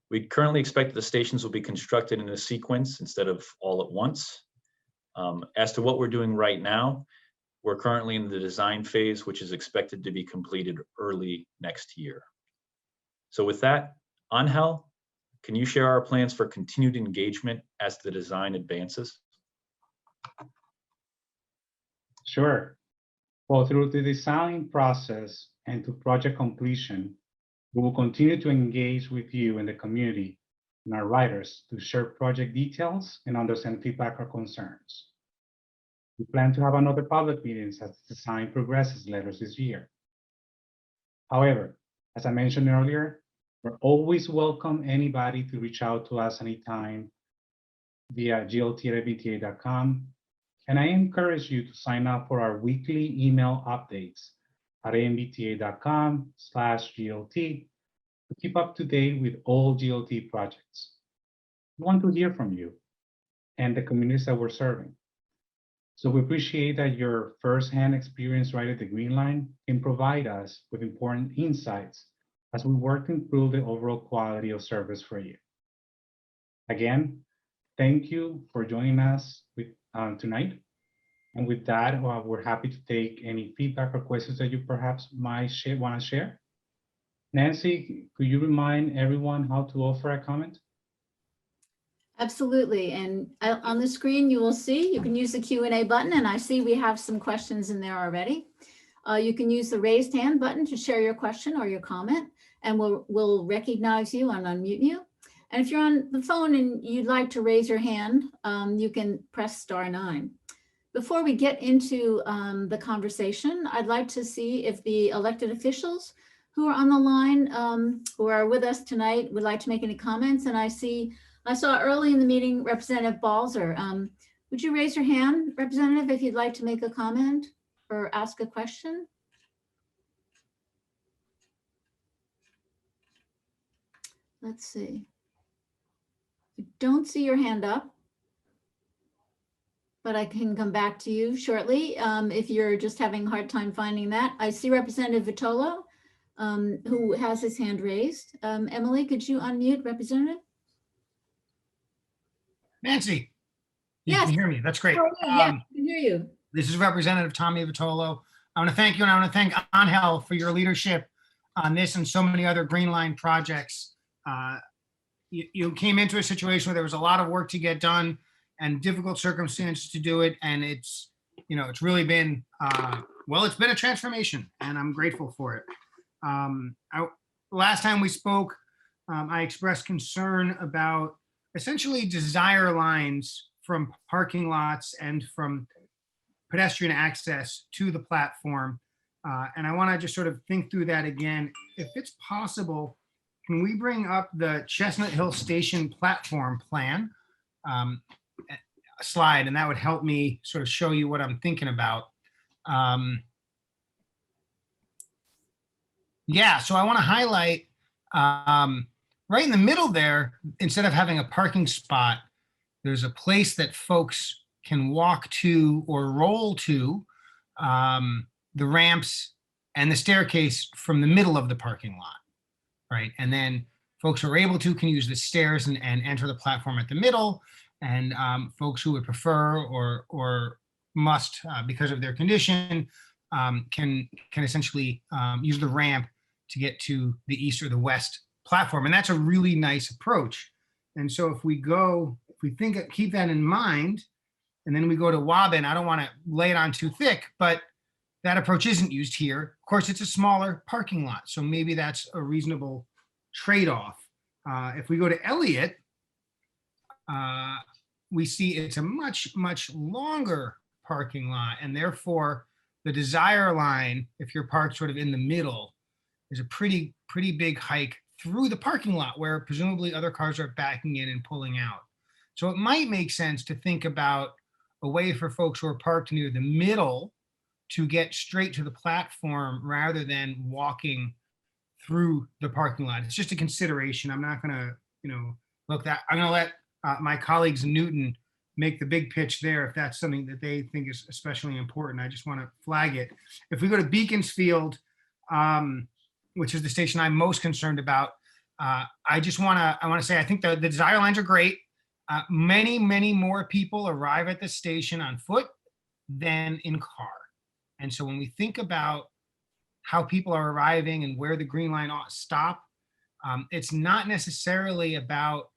We currently expect that the stations will be constructed in a sequence instead of all at once. As to what we're doing right now, we're currently in the design phase, which is expected to be completed early next year. So with that, Angel, can you share our plans for continued engagement as the design advances? Sure. Well, through the design process and to project completion, we will continue to engage with you and the community and our writers to share project details and understand feedback or concerns. We plan to have another public meetings as the design progresses later this year. However, as I mentioned earlier, we're always welcome anybody to reach out to us anytime via glt@mbta.com. And I encourage you to sign up for our weekly email updates at mbta.com/GLT to keep up to date with all GLT projects. We want to hear from you and the communities that we're serving. So we appreciate that your firsthand experience right at the Green Line can provide us with important insights as we work to improve the overall quality of service for you. Again, thank you for joining us tonight. And with that, we're happy to take any feedback or questions that you perhaps might want to share. Nancy, could you remind everyone how to offer a comment? Absolutely. And on the screen, you will see, you can use the Q&A button, and I see we have some questions in there already. You can use the raised hand button to share your question or your comment, and we'll recognize you and unmute you. And if you're on the phone and you'd like to raise your hand, you can press *9. Before we get into the conversation, I'd like to see if the elected officials who are on the line, who are with us tonight, would like to make any comments. And I saw early in the meeting, Representative Balzer. Would you raise your hand, Representative, if you'd like to make a comment or ask a question? Let's see. I don't see your hand up, but I can come back to you shortly if you're just having a hard time finding that. I see Representative Vitolo, who has his hand raised. Emily, could you unmute Representative? Nancy, you Yes. can hear me. That's great. Yeah, I can hear you. This is Representative Tommy Vitolo. I want to thank you, and I want to thank Angel for your leadership on this and so many other Green Line projects. You came into a situation where there was a lot of work to get done and difficult circumstances to do it, and it's really been it's been a transformation, and I'm grateful for it. Last time we spoke, I expressed concern about essentially desire lines from parking lots and from pedestrian access to the platform. And I want to just sort of think through that again. If it's possible, can we bring up the Chestnut Hill Station platform plan slide? And that would help me sort of show you what I'm thinking about. Yeah, so I want to highlight right in the middle there, instead of having a parking spot, there's a place that folks can walk to or roll to, the ramps and the staircase from the middle of the parking lot, right? And then folks who are able to can use the stairs and enter the platform at the middle. And folks who would prefer or must, because of their condition, can essentially use the ramp to get to the east or the west platform. And that's a really nice approach. And so if we keep that in mind, and then we go to Waban, I don't want to lay it on too thick, but that approach isn't used here. Of course, it's a smaller parking lot, so maybe that's a reasonable trade-off. If we go to Eliot, we see it's a much, much longer parking lot, and therefore the desire line, if you're parked sort of in the middle, is a pretty big hike through the parking lot where presumably other cars are backing in and pulling out. So it might make sense to think about a way for folks who are parked near the middle to get straight to the platform rather than walking through the parking lot. It's just a consideration. I'm not gonna, I'm gonna let my colleagues in Newton make the big pitch there if that's something that they think is especially important. I just want to flag it. If we go to Beaconsfield, which is the station I'm most concerned about, I want to say I think the desire lines are great. Many more people arrive at the station on foot than in car. And so when we think about how people are arriving and where the green line ought to stop, it's not necessarily about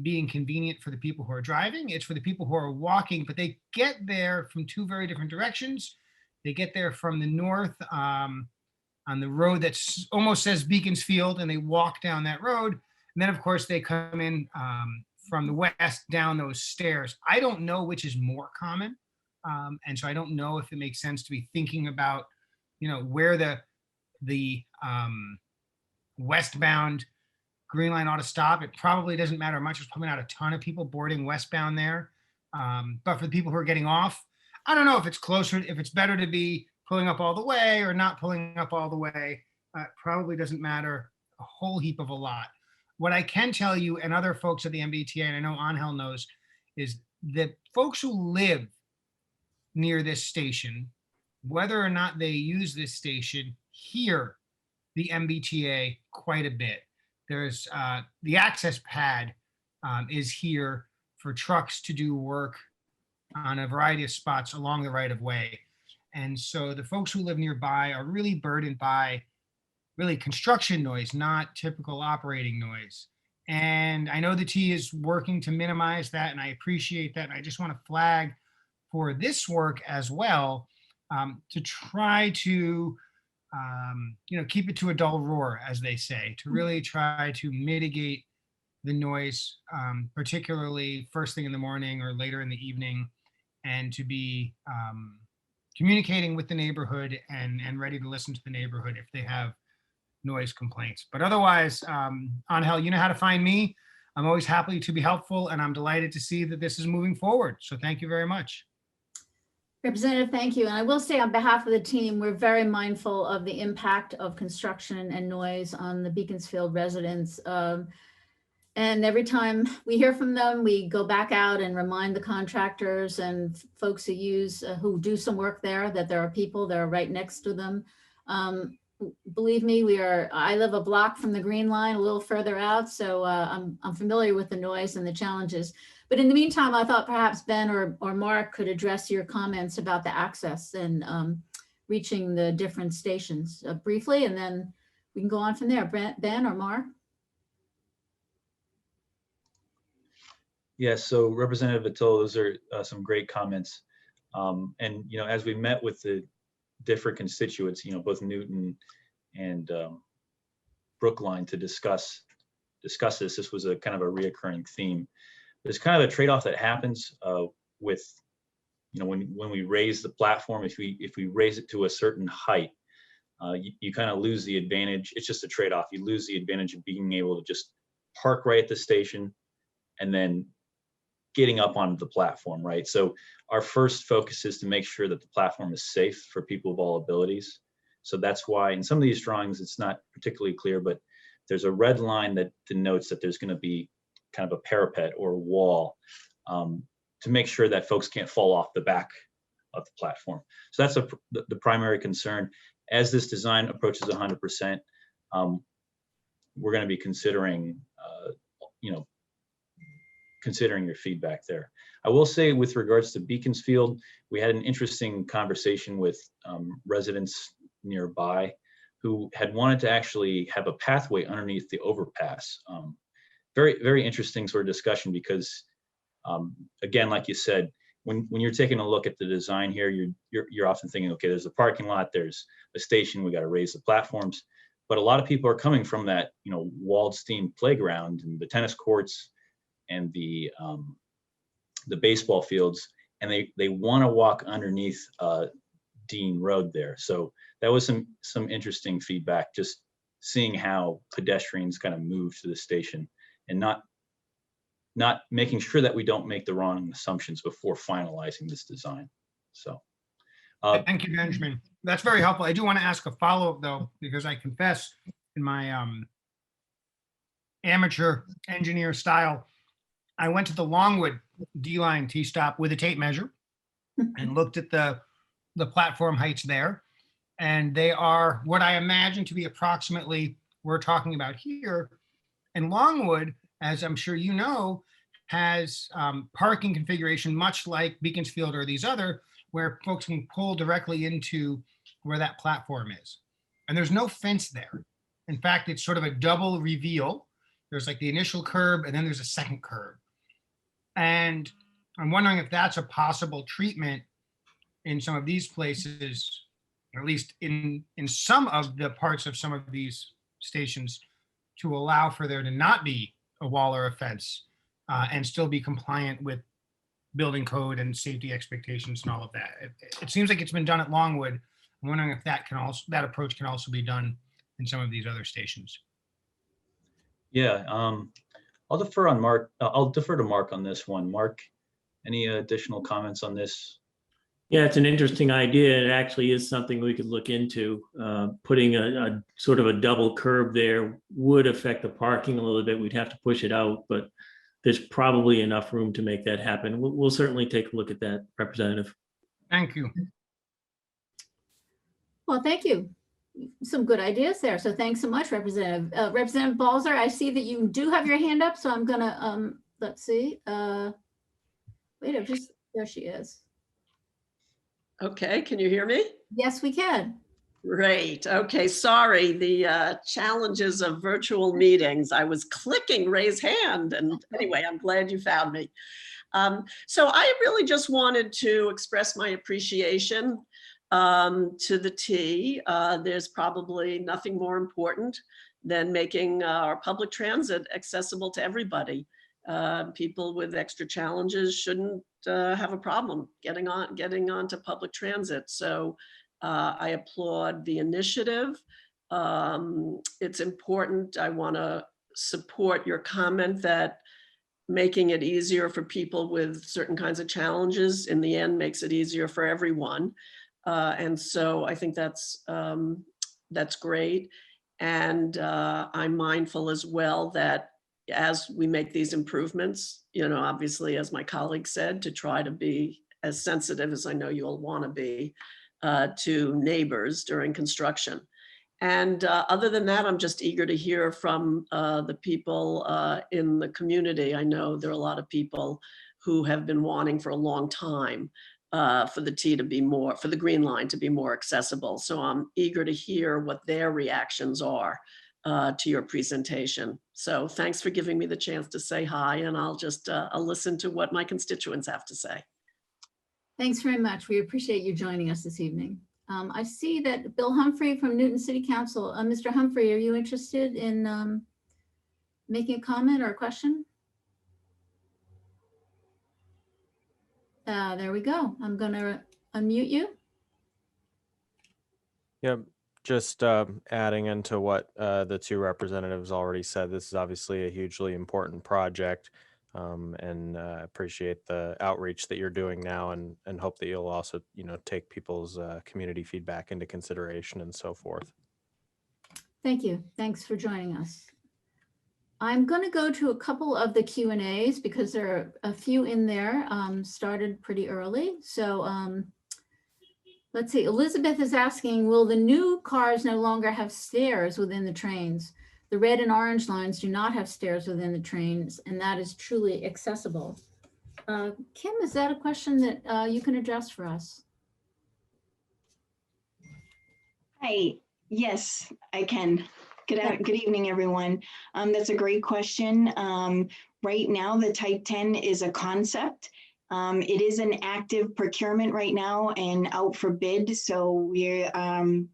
being convenient for the people who are driving. It's for the people who are walking, but they get there from two very different directions. They get there from the north on the road that almost says Beaconsfield, and they walk down that road. And then, of course, they come in from the west down those stairs. I don't know which is more common. And so I don't know if it makes sense to be thinking about, where the westbound green line ought to stop. It probably doesn't matter much. There's probably not a ton of people boarding westbound there. But for the people who are getting off, I don't know if it's closer, if it's better to be pulling up all the way or not pulling up all the way. It probably doesn't matter a whole heap of a lot. What I can tell you, and other folks at the MBTA, and I know Angel knows, is that folks who live near this station, whether or not they use this station, hear the MBTA quite a bit. There's the access pad is here for trucks to do work on a variety of spots along the right of way. And so the folks who live nearby are really burdened by really construction noise, not typical operating noise. And I know the T is working to minimize that, and I appreciate that. And I just want to flag for this work as well, to try to keep it to a dull roar, as they say, to really try to mitigate the noise, particularly first thing in the morning or later in the evening, and to be communicating with the neighborhood and ready to listen to the neighborhood if they have noise complaints. But otherwise, Angel, you know how to find me. I'm always happy to be helpful, and I'm delighted to see that this is moving forward. So thank you very much. Representative, thank you. And I will say on behalf of the team, we're very mindful of the impact of construction and noise on the Beaconsfield residents. And every time we hear from them, we go back out and remind the contractors and folks who do some work there that there are people that are right next to them. Believe me, I live a block from the Green Line, a little further out, so I'm familiar with the noise and the challenges. But in the meantime, I thought perhaps Ben or Mark could address your comments about the access and reaching the different stations briefly, and then we can go on from there. Ben or Mark? Yes, so Representative Vitolo, those are some great comments. And, as we met with the different constituents, both Newton and Brookline to discuss this was a kind of a reoccurring theme. there's kind of a trade-off that happens with, when we raise the platform. If we raise it to a certain height, you kind of lose the advantage. It's just a trade-off. You lose the advantage of being able to just park right at the station and then getting up onto the platform, right? So our first focus is to make sure that the platform is safe for people of all abilities. So that's why in some of these drawings, it's not particularly clear, but there's a red line that denotes that there's going to be kind of a parapet or a wall to make sure that folks can't fall off the back of the platform. So that's the primary concern. As this design approaches 100%, we're going to be considering, considering your feedback there. I will say, with regards to Beaconsfield, we had an interesting conversation with residents nearby who had wanted to actually have a pathway underneath the overpass. Very, very interesting sort of discussion because, again, like you said, when you're taking a look at the design here, you're often thinking, okay, there's a parking lot, there's a station, we got to raise the platforms. But a lot of people are coming from that, Waldstein playground and the tennis courts and the baseball fields, and they want to walk underneath Dean Road there. So that was some interesting feedback, just seeing how pedestrians kind of move to the station and not making sure that we don't make the wrong assumptions before finalizing this design. So Thank you, Benjamin. That's very helpful. I do want to ask a follow-up though, because I confess in my amateur engineer style, I went to the Longwood D-line T-stop with a tape measure and looked at the platform heights there. And they are what I imagine to be approximately we're talking about here. And Longwood, as I'm sure you know, has parking configuration much like Beaconsfield or these other, where folks can pull directly into where that platform is. And there's no fence there. In fact, it's sort of a double reveal. There's like the initial curb and then there's a second curb. And I'm wondering if that's a possible treatment in some of these places, or at least in some of the parts of some of these stations, to allow for there to not be a wall or a fence and still be compliant with building code and safety expectations and all of that. It seems like it's been done at Longwood. I'm wondering if that approach can also be done in some of these other stations. Yeah, I'll defer on Mark. I'll defer to Mark on this one. Mark, any additional comments on this? Yeah, it's an interesting idea. It actually is something we could look into. Putting a sort of a double curb there would affect the parking a little bit. We'd have to push it out, but there's probably enough room to make that happen. We'll certainly take a look at that, Representative. Thank you. Well, thank you. Some good ideas there. So thanks so much, Representative. Representative Balzer, I see that you do have your hand up, so I'm gonna, let's see. Wait, there she is. Okay, can you hear me? Yes, we can. Great. Okay, sorry, the challenges of virtual meetings. I was clicking raise hand, and anyway, I'm glad you found me. So I really just wanted to express my appreciation to the T. There's probably nothing more important than making our public transit accessible to everybody. People with extra challenges shouldn't have a problem getting onto public transit. So I applaud the initiative. It's important. I want to support your comment that making it easier for people with certain kinds of challenges in the end makes it easier for everyone. And so I think that's great. And I'm mindful as well that as we make these improvements, obviously, as my colleague said, to try to be as sensitive as I know you'll want to be to neighbors during construction. And other than that, I'm just eager to hear from the people in the community. I know there are a lot of people who have been wanting for a long time for the T to be more, for the Green Line to be more accessible. So I'm eager to hear what their reactions are to your presentation. So thanks for giving me the chance to say hi, and I'll listen to what my constituents have to say. Thanks very much. We appreciate you joining us this evening. I see that Bill Humphrey from Newton City Council. Mr. Humphrey, are you interested in making a comment or a question? There we go. I'm going to unmute you. Yep, just adding into what the two representatives already said, this is obviously a hugely important project, and appreciate the outreach that you're doing now, and hope that you'll also, take people's community feedback into consideration and so forth. Thank you. Thanks for joining us. I'm going to go to a couple of the Q&As because there are a few in there, started pretty early. So let's see, Elizabeth is asking, will the new cars no longer have stairs within the trains? The red and orange lines do not have stairs within the trains, and that is truly accessible. Kim, is that a question that you can address for us? Hi, yes, I can. Good evening, everyone. That's a great question. Right now, the Type 10 is a concept. It is an active procurement right now and out for bid, so we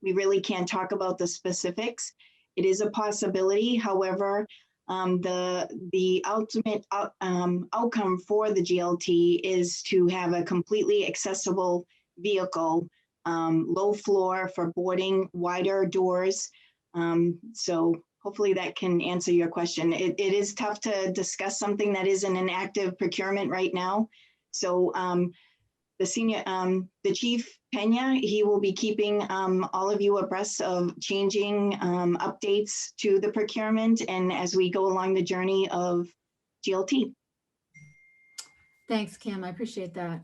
really can't talk about the specifics. It is a possibility. However, the ultimate outcome for the GLT is to have a completely accessible vehicle, low floor for boarding, wider doors. So hopefully that can answer your question. It is tough to discuss something that isn't an active procurement right now. So the Chief Pena, he will be keeping all of you abreast of changing updates to the procurement and as we go along the journey of GLT. Thanks, Kim. I appreciate that.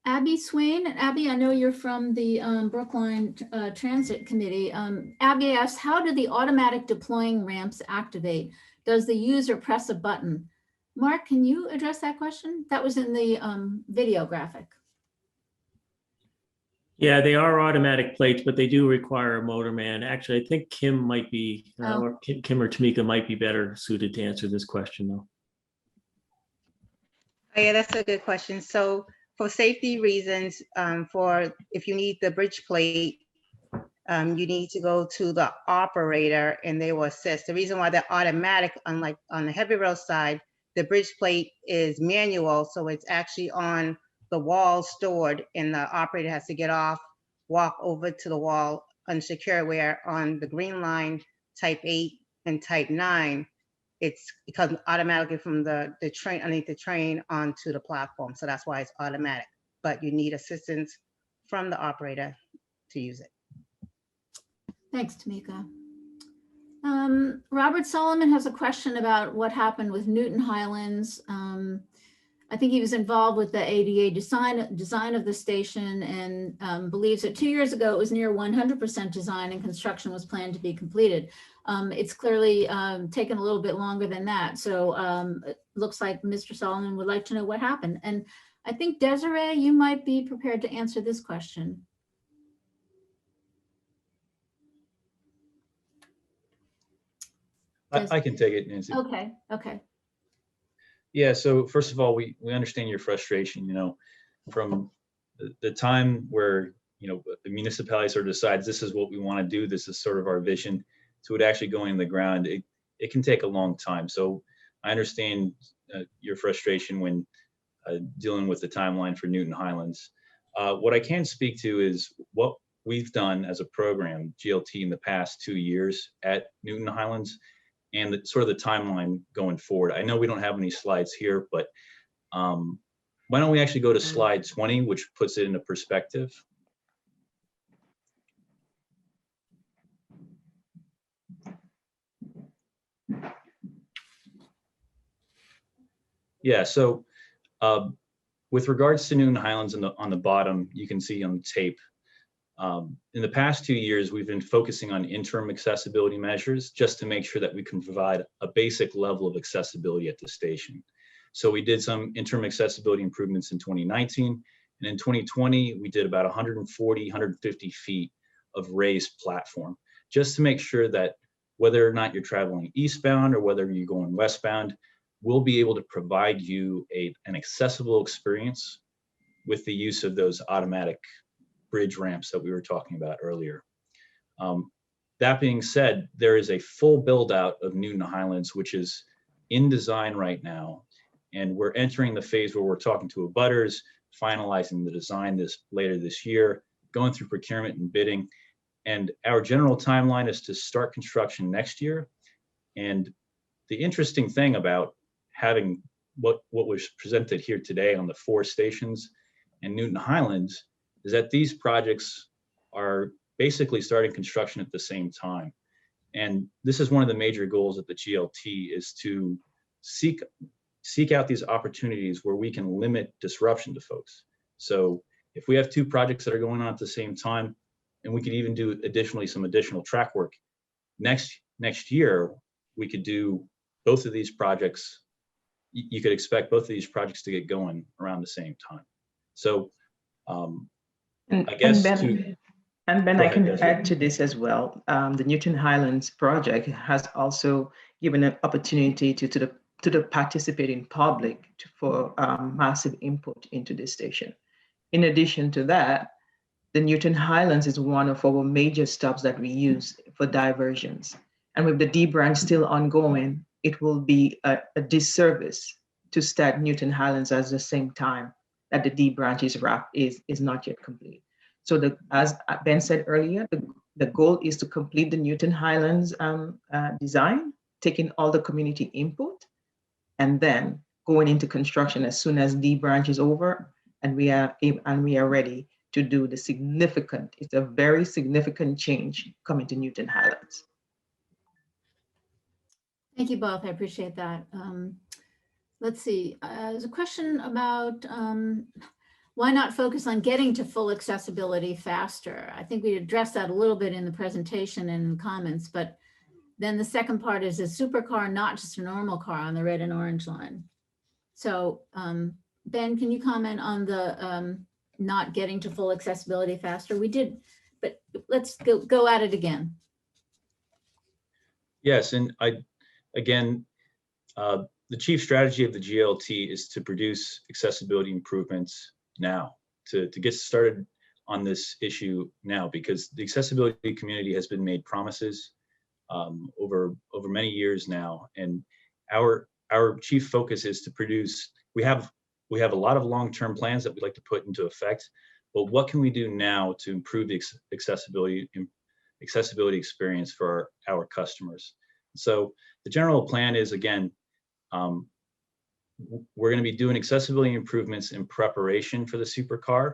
Abby Swain. Abby, I know you're from the Brookline Transit Committee. Abby asks, how do the automatic deploying ramps activate? Does the user press a button? Mark, can you address that question? That was in the video graphic. Yeah, they are automatic plates, but they do require a motorman. Actually, I think Kim might be, or Kim or Tamika might be better suited to answer this question, though. Oh, yeah, that's a good question. So for safety reasons, for if you need the bridge plate, you need to go to the operator and they will assist. The reason why they're automatic, unlike on the heavy rail side, the bridge plate is manual, so it's actually on the wall stored and the operator has to get off, walk over to the wall unsecure, where on the green line, type 8 and type 9, it comes automatically from the train, underneath the train onto the platform. So that's why it's automatic, but you need assistance from the operator to use it. Thanks, Tamika. Robert Solomon has a question about what happened with Newton Highlands. I think he was involved with the ADA design of the station and believes that 2 years ago it was near 100% design and construction was planned to be completed. It's clearly taken a little bit longer than that. So it looks like Mr. Solomon would like to know what happened. And I think Desiree, you might be prepared to answer this question. I can take it, Nancy. Okay. Yeah, so first of all, we understand your frustration, from the time where, the municipality sort of decides this is what we want to do, this is sort of our vision, to it actually going in the ground, it can take a long time. So I understand your frustration when dealing with the timeline for Newton Highlands. What I can speak to is what we've done as a program, GLT, in the past 2 years at Newton Highlands, and sort of the timeline going forward. I know we don't have any slides here, but why don't we actually go to slide 20, which puts it into perspective. Yeah, so with regards to Newton Highlands on the bottom, you can see on the tape, in the past 2 years, we've been focusing on interim accessibility measures just to make sure that we can provide a basic level of accessibility at the station. So we did some interim accessibility improvements in 2019, and in 2020, we did about 140, 150 feet of raised platform, just to make sure that whether or not you're traveling eastbound or whether you're going westbound, we'll be able to provide you an accessible experience with the use of those automatic bridge ramps that we were talking about earlier. That being said, there is a full build out of Newton Highlands, which is in design right now. And we're entering the phase where we're talking to abutters, finalizing the design later this year, going through procurement and bidding. And our general timeline is to start construction next year. And the interesting thing about having what was presented here today on the 4 stations in Newton Highlands is that these projects are basically starting construction at the same time. And this is one of the major goals of the GLT, is to seek out these opportunities where we can limit disruption to folks. So if we have 2 projects that are going on at the same time, and we could even do additionally some additional track work next year, we could do both of these projects. You could expect both of these projects to get going around the same time. So I guess Ben, Go I ahead, can Desiree. add to this as well. The Newton Highlands project has also given an opportunity to the participating public for massive input into this station. In addition to that, the Newton Highlands is one of our major stops that we use for diversions. And with the D branch still ongoing, it will be a disservice to start Newton Highlands at the same time that the D branch is not yet complete. So as Ben said earlier, the goal is to complete the Newton Highlands design, taking all the community input, and then going into construction as soon as D branch is over, and we are ready to do it's a very significant change coming to Newton Highlands. Thank you both. I appreciate that. Let's see. There's a question about why not focus on getting to full accessibility faster? I think we addressed that a little bit in the presentation and in comments, but then the second part is a supercar, not just a normal car on the red and orange line. So Ben, can you comment on the not getting to full accessibility faster? We did, but let's go at it again. Yes, and the chief strategy of the GLT is to produce accessibility improvements now, to get started on this issue now, because the accessibility community has been made promises over many years now, and our chief focus is to produce. We have a lot of long-term plans that we'd like to put into effect, but what can we do now to improve the accessibility experience for our customers? So the general plan is, again, we're going to be doing accessibility improvements in preparation for the supercar,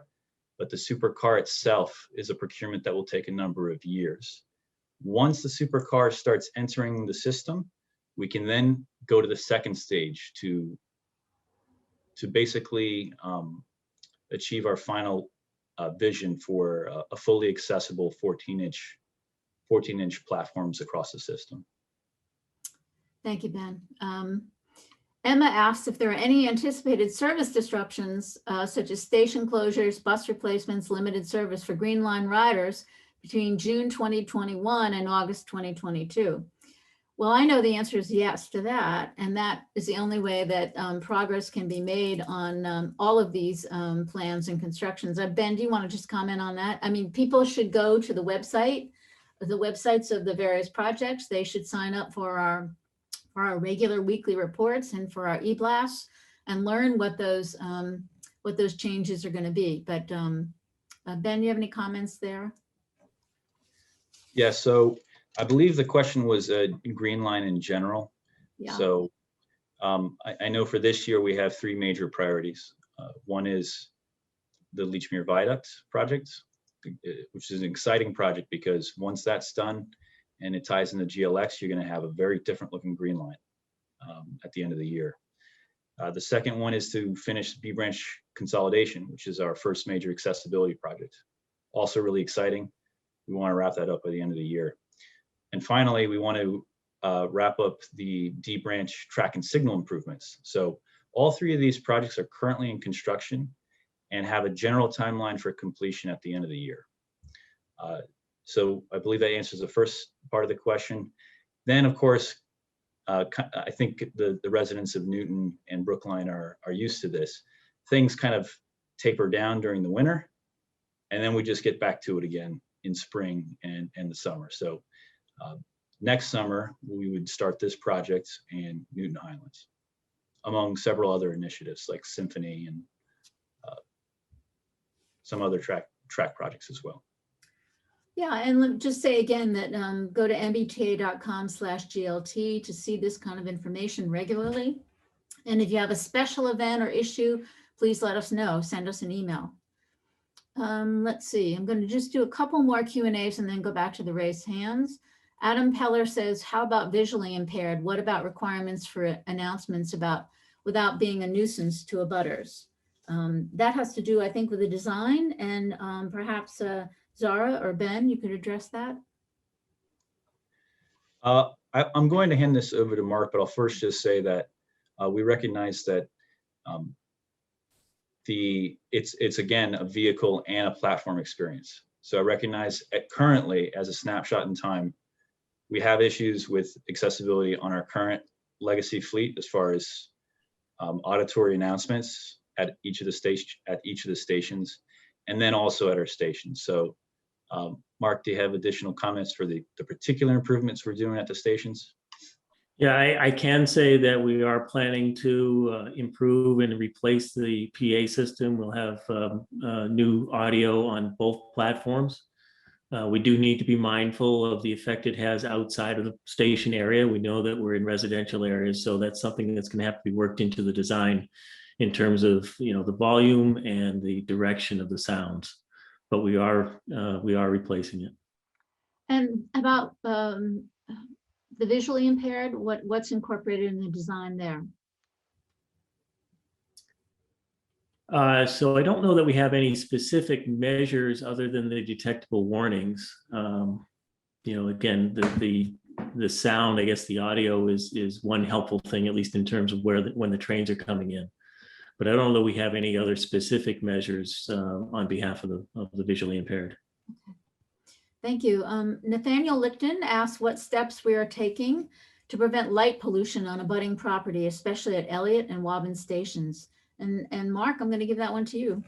but the supercar itself is a procurement that will take a number of years. Once the supercar starts entering the system, we can then go to the second stage to basically achieve our final vision for a fully accessible 14-inch platforms across the system. Thank you, Ben. Emma asks if there are any anticipated service disruptions, such as station closures, bus replacements, limited service for Green Line riders between June 2021 and August 2022. Well, I know the answer is yes to that, and that is the only way that progress can be made on all of these plans and constructions. Ben, do you want to just comment on that? I mean, people should go to the websites of the various projects. They should sign up for our regular weekly reports and for our e-blasts and learn what those changes are going to be. But Ben, do you have any comments there? Yeah, so I believe the question was Green Line in general. Yeah. So I know for this year we have 3 major priorities. One is the Leechmere Viaduct project, which is an exciting project because once that's done and it ties into GLX, you're going to have a very different looking Green Line at the end of the year. The second one is to finish B branch consolidation, which is our first major accessibility project. Also really exciting. We want to wrap that up by the end of the year. And finally, we want to wrap up the D branch track and signal improvements. So all 3 of these projects are currently in construction and have a general timeline for completion at the end of the year. So I believe that answers the first part of the question. Then, of course, I think the residents of Newton and Brookline are used to this. Things kind of taper down during the winter, and then we just get back to it again in spring and the summer. So next summer, we would start this project in Newton Highlands, among several other initiatives like Symphony and some other track projects as well. Yeah, and let me just say again that go to mbta.com/GLT to see this kind of information regularly. And if you have a special event or issue, please let us know. Send us an email. Let's see, I'm going to just do a couple more Q&As and then go back to the raised hands. Adam Peller says, how about visually impaired? What about requirements for announcements without being a nuisance to abutters? That has to do, I think, with the design, and perhaps Zara or Ben, you could address that. I'm going to hand this over to Mark, but I'll first just say that we recognize that it's again a vehicle and a platform experience. So I recognize currently, as a snapshot in time, we have issues with accessibility on our current legacy fleet as far as auditory announcements at each of the stations, and then also at our stations. So Mark, do you have additional comments for the particular improvements we're doing at the stations? Yeah, I can say that we are planning to improve and replace the PA system. We'll have new audio on both platforms. We do need to be mindful of the effect it has outside of the station area. We know that we're in residential areas, so that's something that's going to have to be worked into the design in terms of, you know, the volume and the direction of the sounds. But we are replacing it. And about the visually impaired, what's incorporated in the design there? So I don't know that we have any specific measures other than the detectable warnings. You know, again, the sound, I guess the audio is one helpful thing, at least in terms of when the trains are coming in. But I don't know we have any other specific measures on behalf of the visually impaired. Okay. Thank you. Nathaniel Lichten asked what steps we are taking to prevent light pollution on abutting property, especially at Eliot and Waban stations. And Mark, I'm going to give that one to you.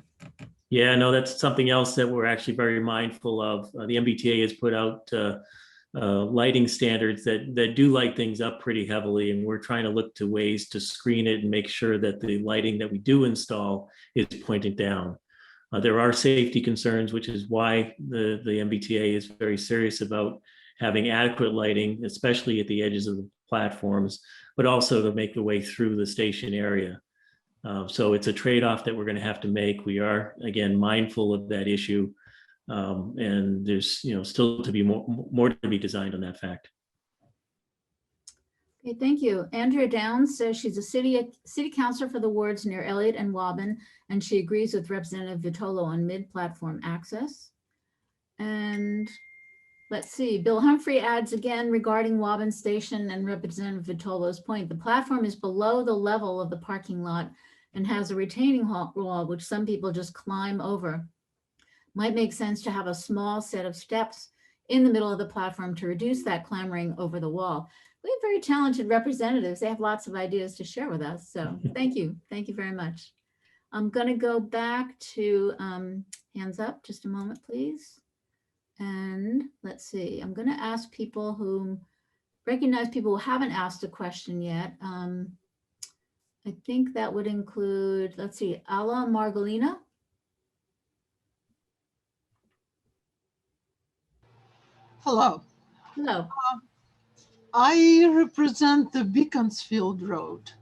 Yeah, no, that's something else that we're actually very mindful of. The MBTA has put out lighting standards that do light things up pretty heavily, and we're trying to look to ways to screen it and make sure that the lighting that we do install is pointed down. There are safety concerns, which is why the MBTA is very serious about having adequate lighting, especially at the edges of the platforms, but also to make the way through the station area. So it's a trade-off that we're going to have to make. We are, again, mindful of that issue, and there's, you know, still to be more to be designed on that fact. Okay, thank you. Andrea Downs says she's a city councilor for the wards near Eliot and Waban, and she agrees with Representative Vitolo on mid-platform access. And let's see, Bill Humphrey adds again regarding Waban Station and Representative Vitolo's point, the platform is below the level of the parking lot and has a retaining wall, which some people just climb over. Might make sense to have a small set of steps in the middle of the platform to reduce that clambering over the wall. We have very talented representatives. They have lots of ideas to share with us. So thank you. Thank you very much. I'm going to go back to hands up. Just a moment, please. And let's see. I'm going to ask people who recognize people who haven't asked a question yet. I think that would include, let's see, Ala Margolina. Hello. Hello. I represent the Beaconsfield Road,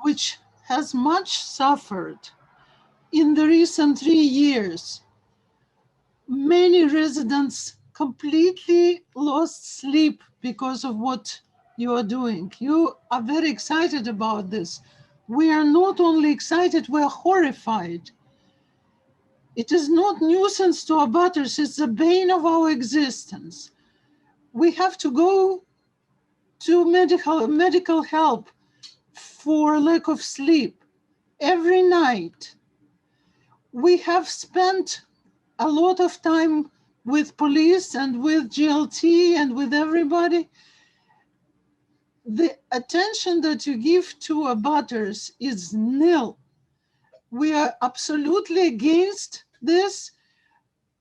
which has much suffered in the recent 3 years. Many residents completely lost sleep because of what you are doing. You are very excited about this. We are not only excited, we are horrified. It is not nuisance to abutters, it's the bane of our existence. We have to go to medical help for lack of sleep every night. We have spent a lot of time with police and with GLT and with everybody. The attention that you give to abutters is nil. We are absolutely against this.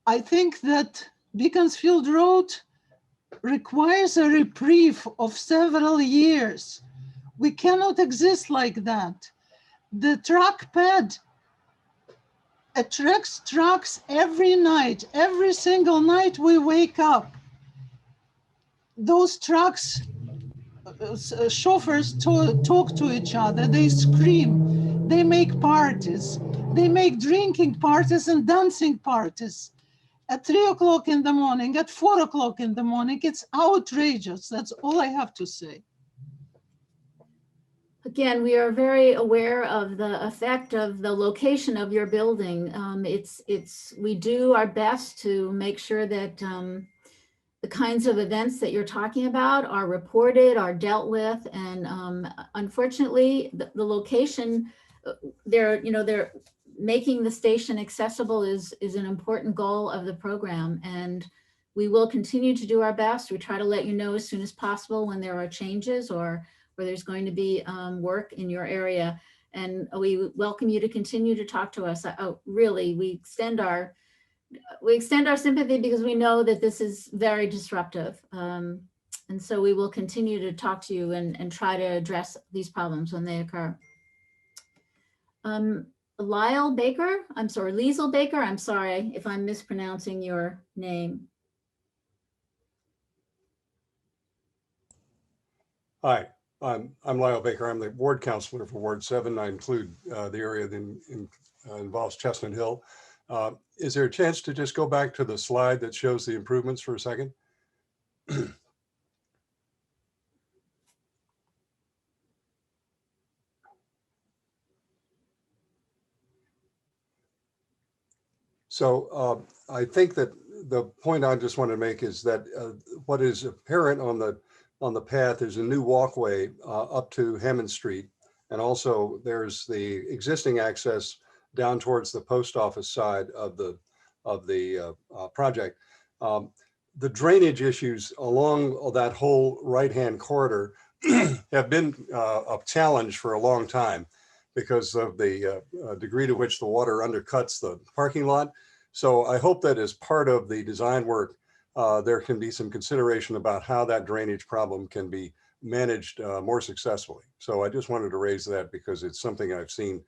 I think that Beaconsfield Road requires a reprieve of several years. We cannot exist like that. The trackpad attracts trucks every night. Every single night we wake up. Those trucks, chauffeurs talk to each other, they scream, they make parties, they make drinking parties and dancing parties. At 3 o'clock in the morning, at 4 o'clock in the morning, it's outrageous. That's all I have to say. Again, we are very aware of the effect of the location of your building. We do our best to make sure that the kinds of events that you're talking about are reported, are dealt with, and unfortunately, the location, they're making the station accessible is an important goal of the program, and we will continue to do our best. We try to let you know as soon as possible when there are changes or where there's going to be work in your area. And we welcome you to continue to talk to us. Really, we extend our sympathy because we know that this is very disruptive. And so we will continue to talk to you and try to address these problems when they occur. Liesl Baker, I'm sorry if I'm mispronouncing your name. Hi, I'm Lyle Baker. I'm the ward counselor for Ward 7. I include the area that involves Chestnut Hill. Is there a chance to just go back to the slide that shows the improvements for a second? So I think that the point I just want to make is that what is apparent on the path is a new walkway up to Hammond Street. And also there's the existing access down towards the post office side of the project. The drainage issues along that whole right-hand corridor have been a challenge for a long time because of the degree to which the water undercuts the parking lot. So I hope that as part of the design work, there can be some consideration about how that drainage problem can be managed more successfully. So I just wanted to raise that because it's something I've seen,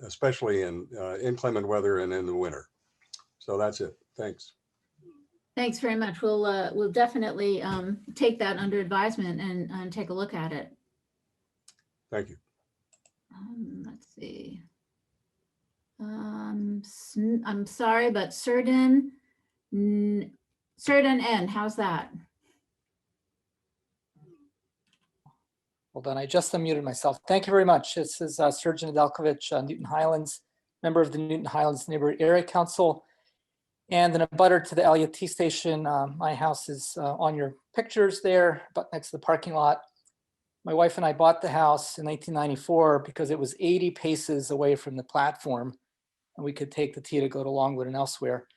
especially in inclement weather and in the winter. So that's it. Thanks. Thanks very much. We'll definitely take that under advisement and take a look at it. Thank you. Let's see. I'm sorry, but Surden N, how's that? Hold on, I just unmuted myself. Thank you very much. This is Surgeon Adelkovich, Newton Highlands, member of the Newton Highlands Neighborhood Area Council, and an abutter to the Eliot T Station. My house is on your pictures there, but next to the parking lot. My wife and I bought the house in 1994 because it was 80 paces away from the platform, and we could take the T to go to Longwood and elsewhere.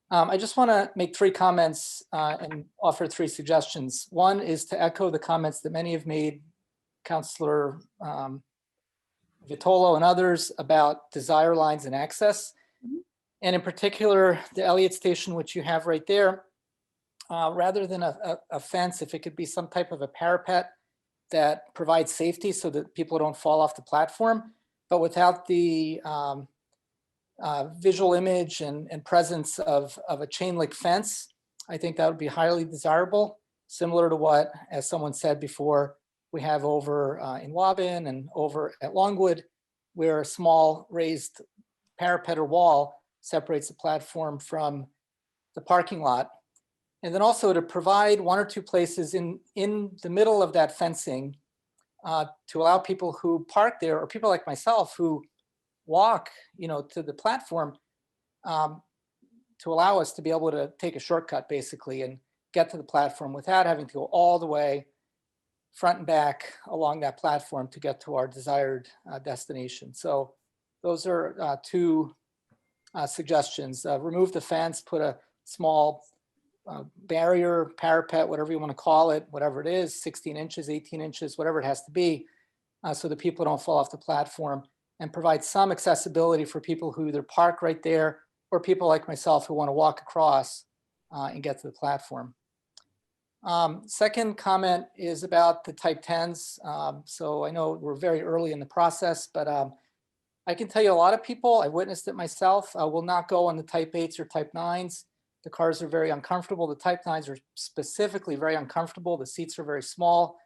I just want to make 3 comments and offer 3 suggestions. One is to echo the comments that many have made, Councillor Vitolo and others, about desire lines and access. And in particular, the Eliot Station, which you have right there, rather than a fence, if it could be some type of a parapet that provides safety so that people don't fall off the platform, but without the visual image and presence of a chain link fence, I think that would be highly desirable, similar to what, as someone said before, we have over in Waban and over at Longwood, where a small raised parapet or wall separates the platform from the parking lot. And then also to provide 1 or 2 places in the middle of that fencing to allow people who park there, or people like myself who walk, to the platform, to allow us to be able to take a shortcut basically and get to the platform without having to go all the way front and back along that platform to get to our desired destination. So those are 2 suggestions. Remove the fence, put a small barrier, parapet, whatever you want to call it, whatever it is, 16 inches, 18 inches, whatever it has to be, so that people don't fall off the platform, and provide some accessibility for people who either park right there or people like myself who want to walk across and get to the platform. Second comment is about the type 10s. So I know we're very early in the process, but I can tell you a lot of people, I witnessed it myself, will not go on the Type 8s or Type 9s. The cars are very uncomfortable. The Type 9s are specifically very uncomfortable. The seats are very small.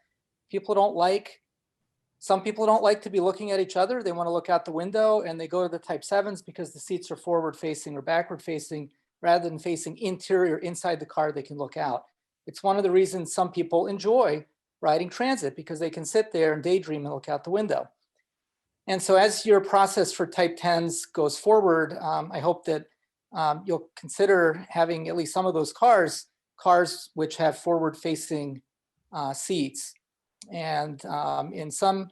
Some people don't like to be looking at each other. They want to look out the window, and they go to the Type 7s because the seats are forward facing or backward facing rather than facing interior inside the car. They can look out. It's one of the reasons some people enjoy riding transit, because they can sit there and daydream and look out the window. And so as your process for Type 10s goes forward, I hope that you'll consider having at least some of those cars which have forward facing seats. And in some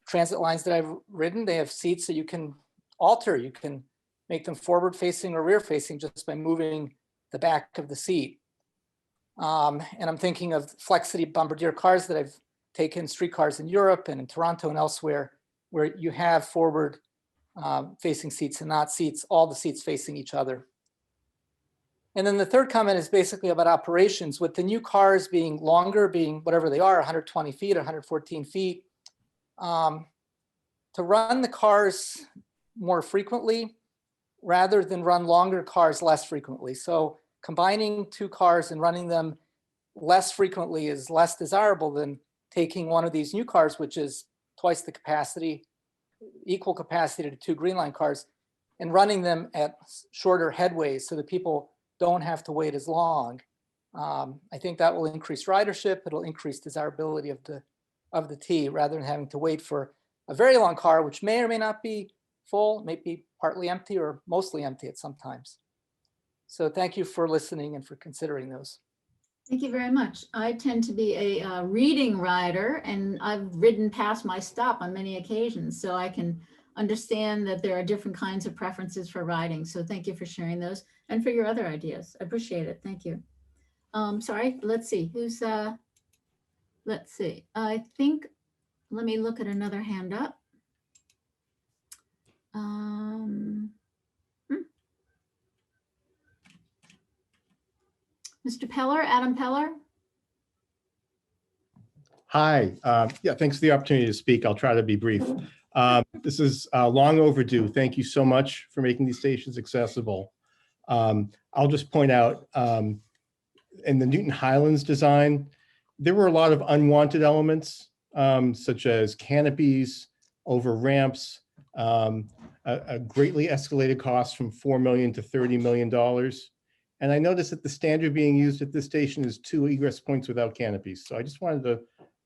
transit lines that I've ridden, they have seats that you can alter. You can make them forward facing or rear facing just by moving the back of the seat. And I'm thinking of Flexity Bombardier cars that I've taken, streetcars in Europe and in Toronto and elsewhere, where you have forward facing seats and not all the seats facing each other. And then the third comment is basically about operations. With the new cars being longer, being whatever they are, 120 feet, 114 feet, to run the cars more frequently rather than run longer cars less frequently. So combining two cars and running them less frequently is less desirable than taking one of these new cars, which is twice the capacity, equal capacity to two Green Line cars, and running them at shorter headways so that people don't have to wait as long. I think that will increase ridership. It'll increase desirability of the T rather than having to wait for a very long car, which may or may not be full, may be partly empty or mostly empty at some times. So thank you for listening and for considering those. Thank you very much. I tend to be a reading rider, and I've ridden past my stop on many occasions, so I can understand that there are different kinds of preferences for riding. So thank you for sharing those and for your other ideas. I appreciate it. Thank you. Sorry, let's see who's, let's see. I think, let me look at another hand up. Mr. Peller, Adam Peller. Hi, yeah, thanks for the opportunity to speak. I'll try to be brief. This is long overdue. Thank you so much for making these stations accessible. I'll just point out in the Newton Highlands design, there were a lot of unwanted elements, such as canopies, over ramps, a greatly escalated cost from $4 million to $30 million. And I noticed that the standard being used at this station is 2 egress points without canopies. So I just wanted to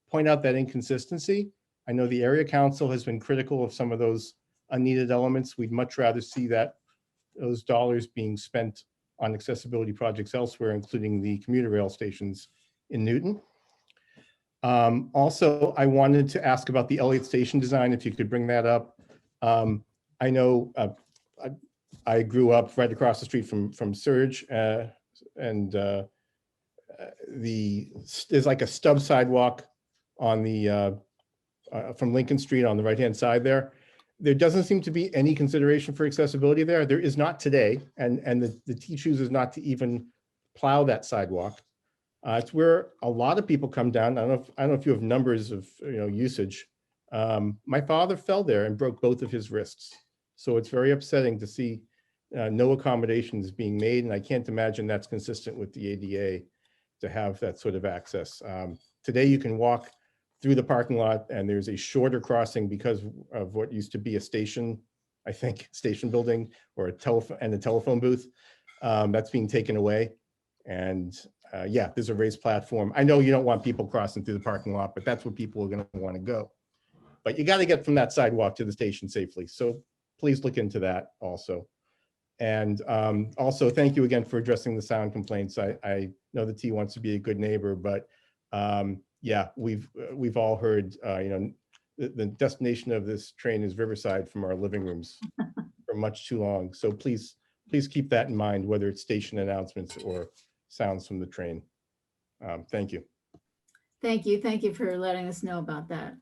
point out that inconsistency. I know the area council has been critical of some of those unneeded elements. We'd much rather see those dollars being spent on accessibility projects elsewhere, including the commuter rail stations in Newton. Also, I wanted to ask about the Eliot station design, if you could bring that up. I know I grew up right across the street from Surge, and there's like a stub sidewalk on the from Lincoln Street on the right-hand side there. There doesn't seem to be any consideration for accessibility there. There is not today, and the T chooses not to even plow that sidewalk. It's where a lot of people come down. I don't know if you have numbers of usage. My father fell there and broke both of his wrists. So it's very upsetting to see no accommodations being made, and I can't imagine that's consistent with the ADA to have that sort of access. Today you can walk through the parking lot, and there's a shorter crossing because of what used to be a station, I think, station building or a telephone booth that's being taken away. And yeah, there's a raised platform. I know you don't want people crossing through the parking lot, but that's where people are going to want to go. But you got to get from that sidewalk to the station safely. So please look into that also. And also, thank you again for addressing the sound complaints. I know the T wants to be a good neighbor, but yeah, we've all heard, the destination of this train is Riverside from our living rooms for much too long. So please keep that in mind, whether it's station announcements or sounds from the train. Thank you. Thank you. Thank you for letting us know about that.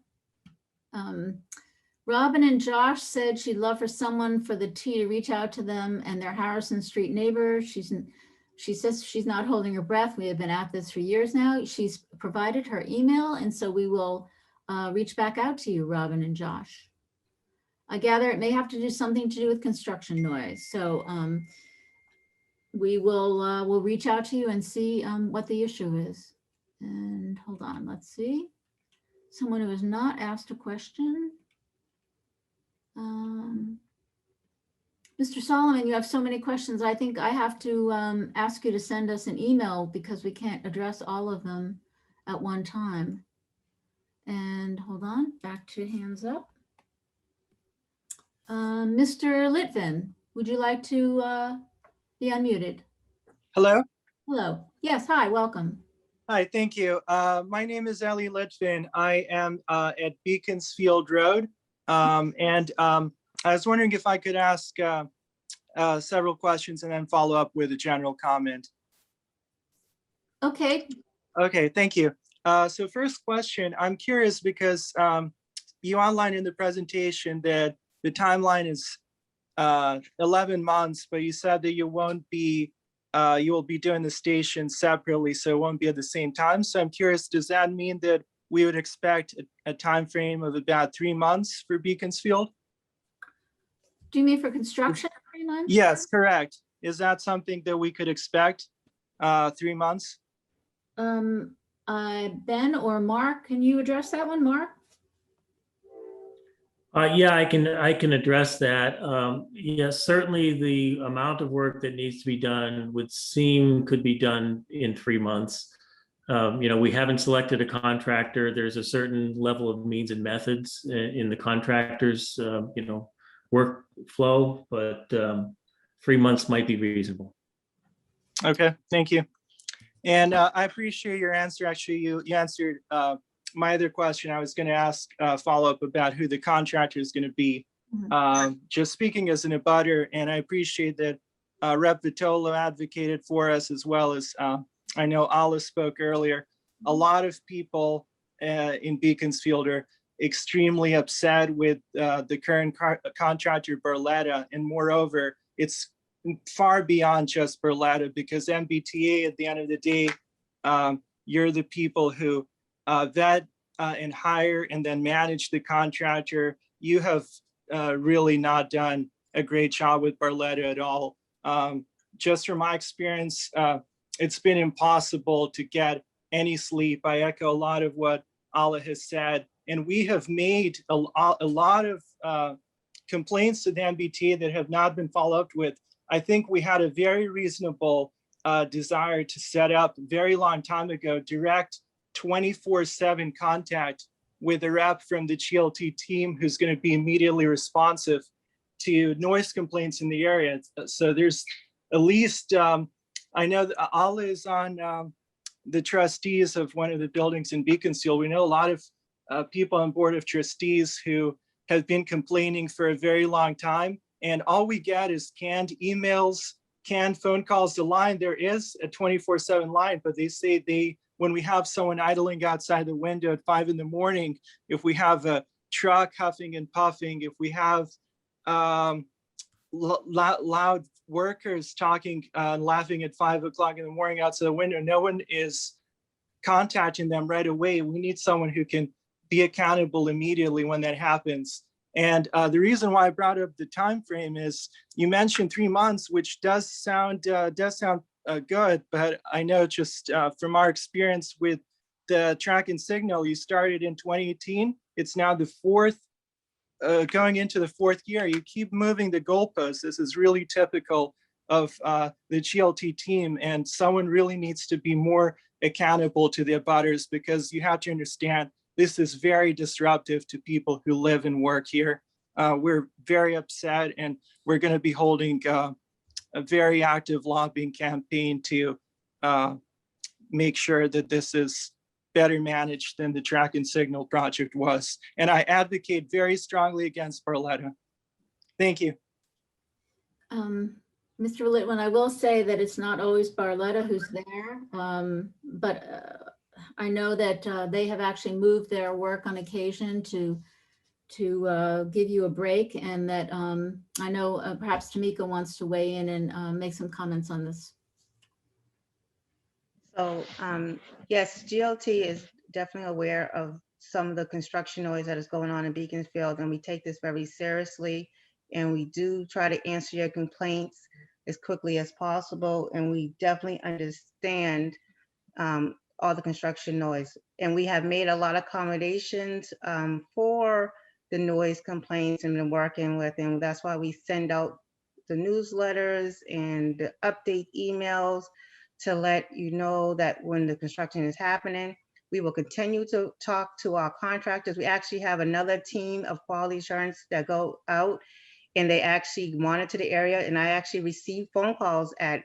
Robin and Josh said she'd love for someone for the T to reach out to them and their Harrison Street neighbor. She says she's not holding her breath. We have been at this for years now. She's provided her email, and so we will reach back out to you, Robin and Josh. I gather it may have to do something to do with construction noise. So we will we'll reach out to you and see what the issue is. And hold on, let's see. Someone who has not asked a question. Mr. Solomon, you have so many questions. I think I have to ask you to send us an email because we can't address all of them at one time. And hold on, back to hands up. Mr. Litvin, would you like to be unmuted? Hello. Hello. Yes, hi, welcome. Hi, thank you. My name is Eliot Litvin. I am at Beaconsfield Road. I was wondering if I could ask several questions and then follow up with a general comment. Okay. Okay, thank you. So first question, I'm curious because you outlined in the presentation that the timeline is 11 months, but you said that you won't be, you will be doing the station separately, so it won't be at the same time. So I'm curious, does that mean that we would expect a time frame of about 3 months for Beaconsfield? Do you mean for construction, 3 months? Yes, correct. Is that something that we could expect, 3 months? Ben or Mark, can you address that one, Mark? Yeah, I can address that. Yes, certainly the amount of work that needs to be done would seem could be done in 3 months. We haven't selected a contractor. There's a certain level of means and methods in the contractor's, workflow, but 3 months might be reasonable. Okay, thank you. And I appreciate your answer. Actually, you answered my other question. I was going to ask follow-up about who the contractor is going to be. Just speaking as an abutter, and I appreciate that Rep. Vitolo advocated for us, as well as I know Alice spoke earlier. A lot of people in Beaconsfield are extremely upset with the current contractor, Barletta, and moreover, it's far beyond just Barletta, because MBTA, at the end of the day, you're the people who vet and hire and then manage the contractor. You have really not done a great job with Barletta at all. Just from my experience, it's been impossible to get any sleep. I echo a lot of what Ala has said, and we have made a lot of complaints to the MBTA that have not been followed up with. I think we had a very reasonable desire to set up a very long time ago, direct 24/7 contact with a rep from the GLT team who's going to be immediately responsive to noise complaints in the area. So there's at least, I know that Ala is on the trustees of one of the buildings in Beaconsfield. We know a lot of people on board of trustees who have been complaining for a very long time. And all we get is canned emails, canned phone calls. The line, there is a 24/7 line, but they say when we have someone idling outside the window at 5 in the morning, if we have a truck huffing and puffing, if we have loud workers talking and laughing at 5 o'clock in the morning outside the window, no one is contacting them right away. We need someone who can be accountable immediately when that happens. And the reason why I brought up the time frame is you mentioned 3 months, which does sound good, but I know just from our experience with the track and signal, you started in 2018. It's now the fourth, going into the 4th year. You keep moving the goalposts. This is really typical of the GLT team, and someone really needs to be more accountable to the abutters, because you have to understand this is very disruptive to people who live and work here. We're very upset, and we're going to be holding a very active lobbying campaign to make sure that this is better managed than the track and signal project was. And I advocate very strongly against Barletta. Thank you. Mr. Litwin, I will say that it's not always Barletta who's there, but I know that they have actually moved their work on occasion to give you a break, and that I know perhaps Tamika wants to weigh in and make some comments on this. So yes, GLT is definitely aware of some of the construction noise that is going on in Beaconsfield, and we take this very seriously. And we do try to answer your complaints as quickly as possible. And we definitely understand all the construction noise. And we have made a lot of accommodations for the noise complaints and been working with, and that's why we send out the newsletters and the update emails to let you know that when the construction is happening. We will continue to talk to our contractors. We actually have another team of quality assurance that go out and they actually monitor the area. And I actually receive phone calls at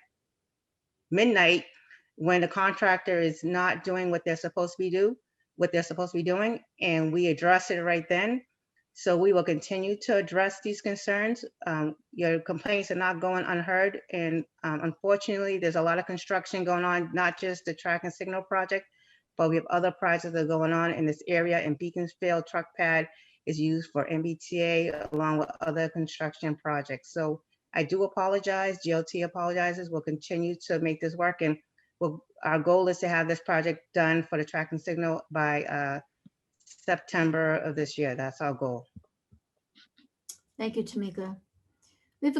midnight when the contractor is not doing what they're supposed to be doing, and we address it right then. So we will continue to address these concerns. Your complaints are not going unheard, and unfortunately, there's a lot of construction going on, not just the track and signal project, but we have other projects that are going on in this area, and Beaconsfield truck pad is used for MBTA along with other construction projects. So I do apologize, GLT apologizes, we'll continue to make this work, and our goal is to have this project done for the track and signal by September of this year. That's our goal. Thank you, Tamika. We have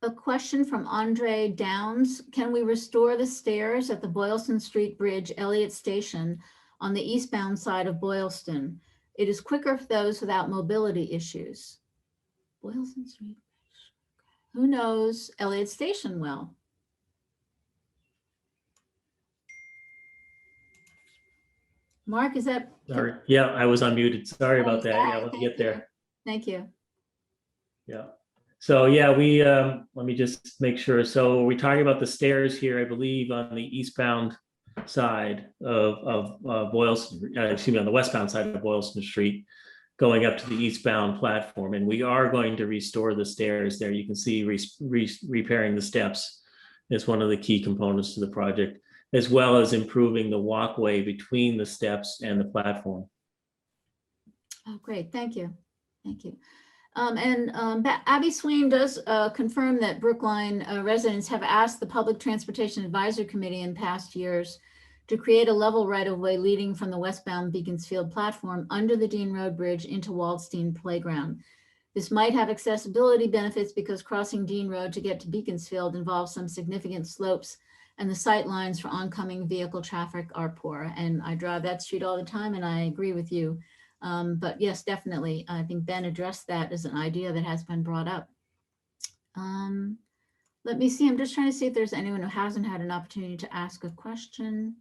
a question from Andre Downs. Can we restore the stairs at the Boylston Street Bridge, Eliot Station, on the eastbound side of Boylston? It is quicker for those without mobility issues. Boylston Street. Who knows Eliot Station well? Mark, is that? Sorry. Yeah, I was unmuted. Sorry about that. Yeah, let me Thank get there. Thank you. Yeah. So yeah, we let me just make sure. So we're talking about the stairs here, I believe, on the eastbound side of Boylston, excuse me, on the westbound side of Boylston Street, going up to the eastbound platform. And we are going to restore the stairs there. You can see repairing the steps is one of the key components to the project, as well as improving the walkway between the steps and the platform. Oh, great. Thank you. Thank you. Abby Swain does confirm that Brookline residents have asked the Public Transportation Advisory Committee in past years to create a level right-of-way leading from the westbound Beaconsfield platform under the Dean Road Bridge into Waldstein Playground. This might have accessibility benefits because crossing Dean Road to get to Beaconsfield involves some significant slopes, and the sight lines for oncoming vehicle traffic are poor. And I drive that street all the time, and I agree with you. But yes, definitely. I think Ben addressed that as an idea that has been brought up. Let me see. I'm just trying to see if there's anyone who hasn't had an opportunity to ask a question.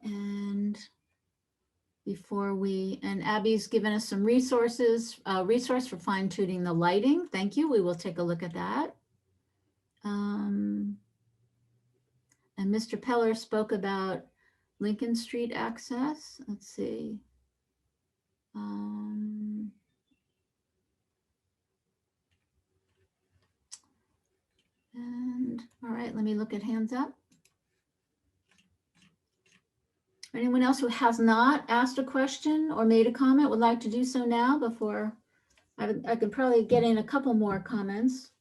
And before and Abby's given us some resources, resource for fine tuning the lighting. Thank you. We will take a look at that. And Mr. Peller spoke about Lincoln Street access. Let's see. And all right, let me look at hands up. Anyone else who has not asked a question or made a comment would like to do so now before I could probably get in a couple more comments.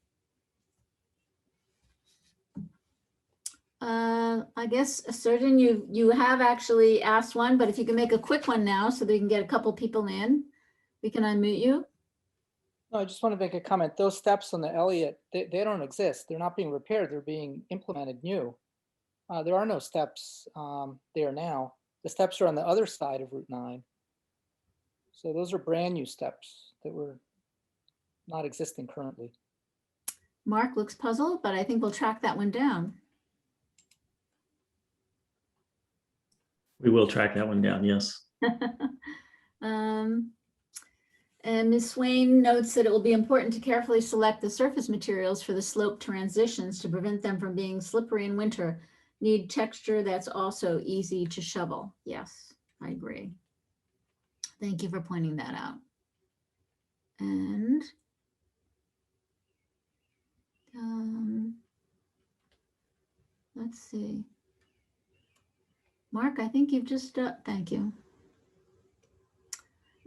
I guess, Surgeon, you have actually asked one, but if you can make a quick one now so that we can get a couple people in, we can unmute you. No, I just want to make a comment. Those steps on the Eliot, they don't exist. They're not being repaired. They're being implemented new. There are no steps there now. The steps are on the other side of Route 9. So those are brand new steps that were not existing currently. Mark looks puzzled, but I think we'll track that one down. We will track that one down, yes. And Ms. Swain notes that it will be important to carefully select the surface materials for the slope transitions to prevent them from being slippery in winter. Need texture that's also easy to shovel. Yes, I agree. Thank you for pointing that out. And let's see. Mark, I think you've just, thank you.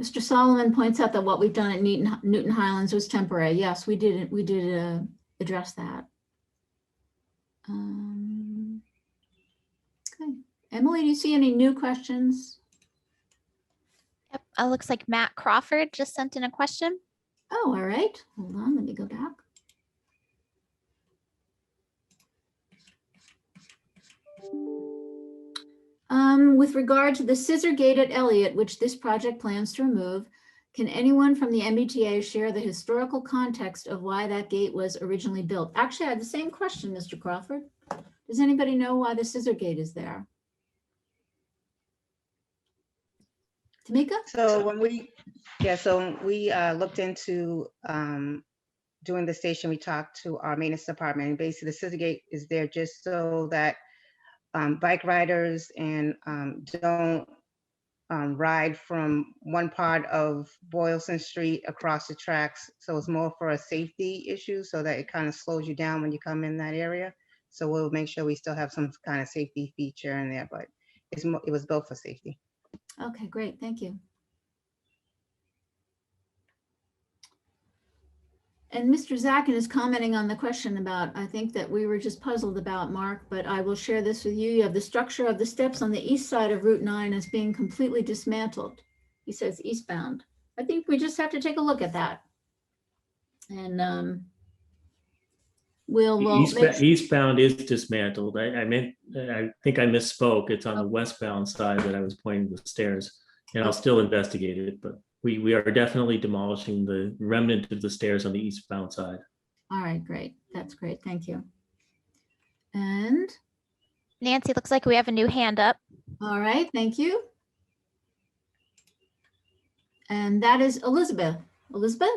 Mr. Solomon points out that what we've done at Newton Highlands was temporary. Yes, we did address that. Okay. Emily, do you see any new questions? Yep, looks like Matt Crawford just sent in a question. Oh, all right. Hold on, let me go back. With regard to the scissor gate at Eliot, which this project plans to remove, can anyone from the MBTA share the historical context of why that gate was originally built? Actually, I had the same question, Mr. Crawford. Does anybody know why the scissor gate is there? Tamika? So when we looked into doing the station, we talked to our maintenance department, and basically the scissor gate is there just so that bike riders and don't ride from one part of Boylston Street across the tracks. So it's more for a safety issue, so that it kind of slows you down when you come in that area. So we'll make sure we still have some kind of safety feature in there, but it was built for safety. Okay, great. Thank you. And Mr. Zakin is commenting on the question about, I think that we were just puzzled about, Mark, but I will share this with you. You have the structure of the steps on the east side of Route 9 as being completely dismantled. He says eastbound. I think we just have to take a look at that. And Eastbound is dismantled. I think I misspoke. It's on the westbound side that I was pointing the stairs, and I'll still investigate it, but we are definitely demolishing the remnant of the stairs on the eastbound side. All right, great. That's great. Thank you. And Nancy, looks like we have a new hand up. all right, thank you. And that is Elizabeth. Elizabeth?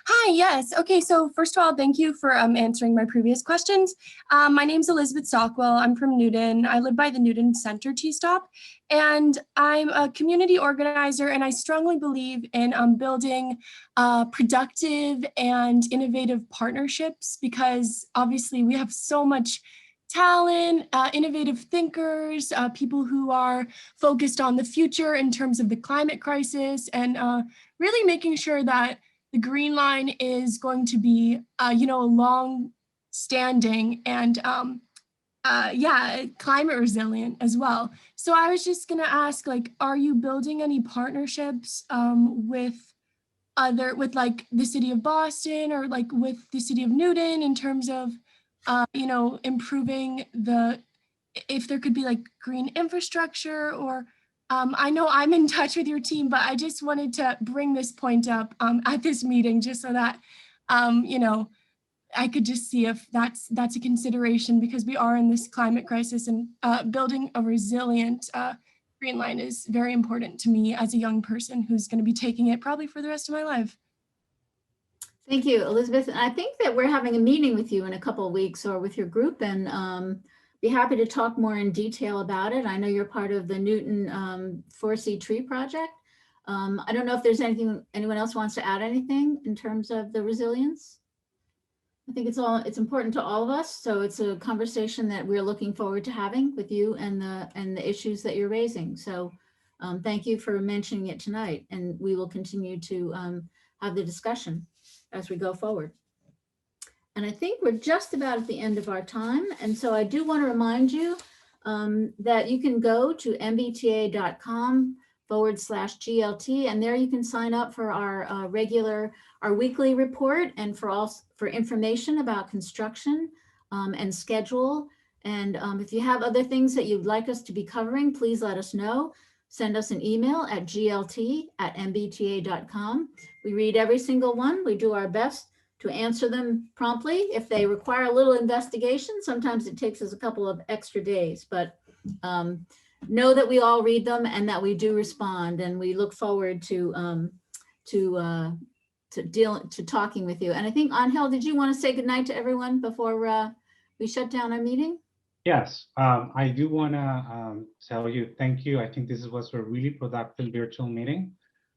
Hi, yes. Okay, so first of all, thank you for answering my previous questions. My name's Elizabeth Stockwell. I'm from Newton. I live by the Newton Center T-Stop, and I'm a community organizer, and I strongly believe in building productive and innovative partnerships, because obviously we have so much talent, innovative thinkers, people who are focused on the future in terms of the climate crisis, and really making sure that the Green Line is going to be, a long-standing and, climate resilient as well. So I was just gonna ask, like, are you building any partnerships with like the city of Boston or like with the city of Newton in terms of, improving if there could be like green infrastructure, or I know I'm in touch with your team, but I just wanted to bring this point up at this meeting, just so that, I could just see if that's a consideration, because we are in this climate crisis, and building a resilient Green Line is very important to me as a young person who's going to be taking it probably for the rest of my life. Thank you, Elizabeth. And I think that we're having a meeting with you in a couple of weeks, or with your group, and be happy to talk more in detail about it. I know you're part of the Newton 4C tree project. I don't know if there's anyone else wants to add anything in terms of the resilience. I think it's important to all of us. So it's a conversation that we're looking forward to having with you and the issues that you're raising. So thank you for mentioning it tonight, and we will continue to have the discussion as we go forward. And I think we're just about at the end of our time. And so I do want to remind you that you can go to mbta.com/GLT, and there you can sign up for our weekly report, and for information about construction and schedule. And if you have other things that you'd like us to be covering, please let us know. Send us an email at glt@mbta.com. We read every single one. We do our best to answer them promptly. If they require a little investigation, sometimes it takes us a couple of extra days, but know that we all read them and that we do respond, and we look forward to talking with you. And I think, Angel, did you want to say goodnight to everyone before we shut down our meeting? Yes, I do want to tell you thank you. I think this was a really productive virtual meeting.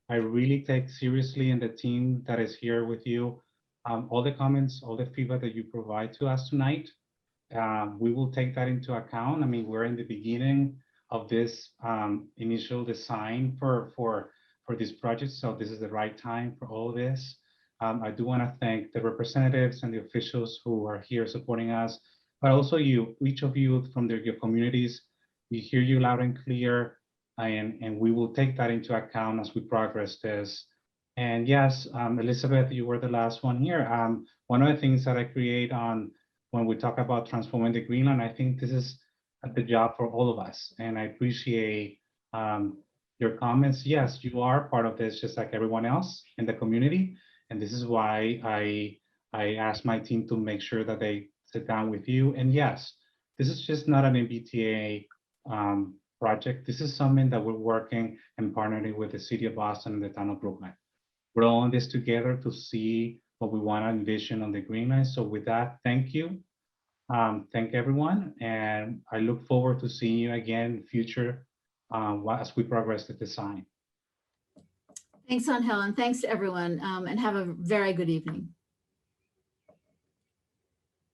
I really take seriously, and the team that is here with you, all the comments, all the feedback that you provide to us tonight. We will take that into account. I mean, we're in the beginning of this initial design for this project, so this is the right time for all of this. I do want to thank the representatives and the officials who are here supporting us, but also you, each of you from your communities We hear you loud and clear, and we will take that into account as we progress this. And yes, Elizabeth, you were the last one here. One of the things that I create on when we talk about transforming the Greenland, I think this is the job for all of us. And I appreciate your comments. Yes, you are part of this, just like everyone else in the community. And this is why I asked my team to make sure that they sit down with you. And yes, this is just not an MBTA project. This is something that we're working and partnering with the city of Boston and the town of Brookline. We're all in this together to see what we want to envision on the Green Line. So with that, thank you. Thank everyone. And I look forward to seeing you again in the future as we progress the design. Thanks, Angel, and thanks to everyone, and have a very good evening.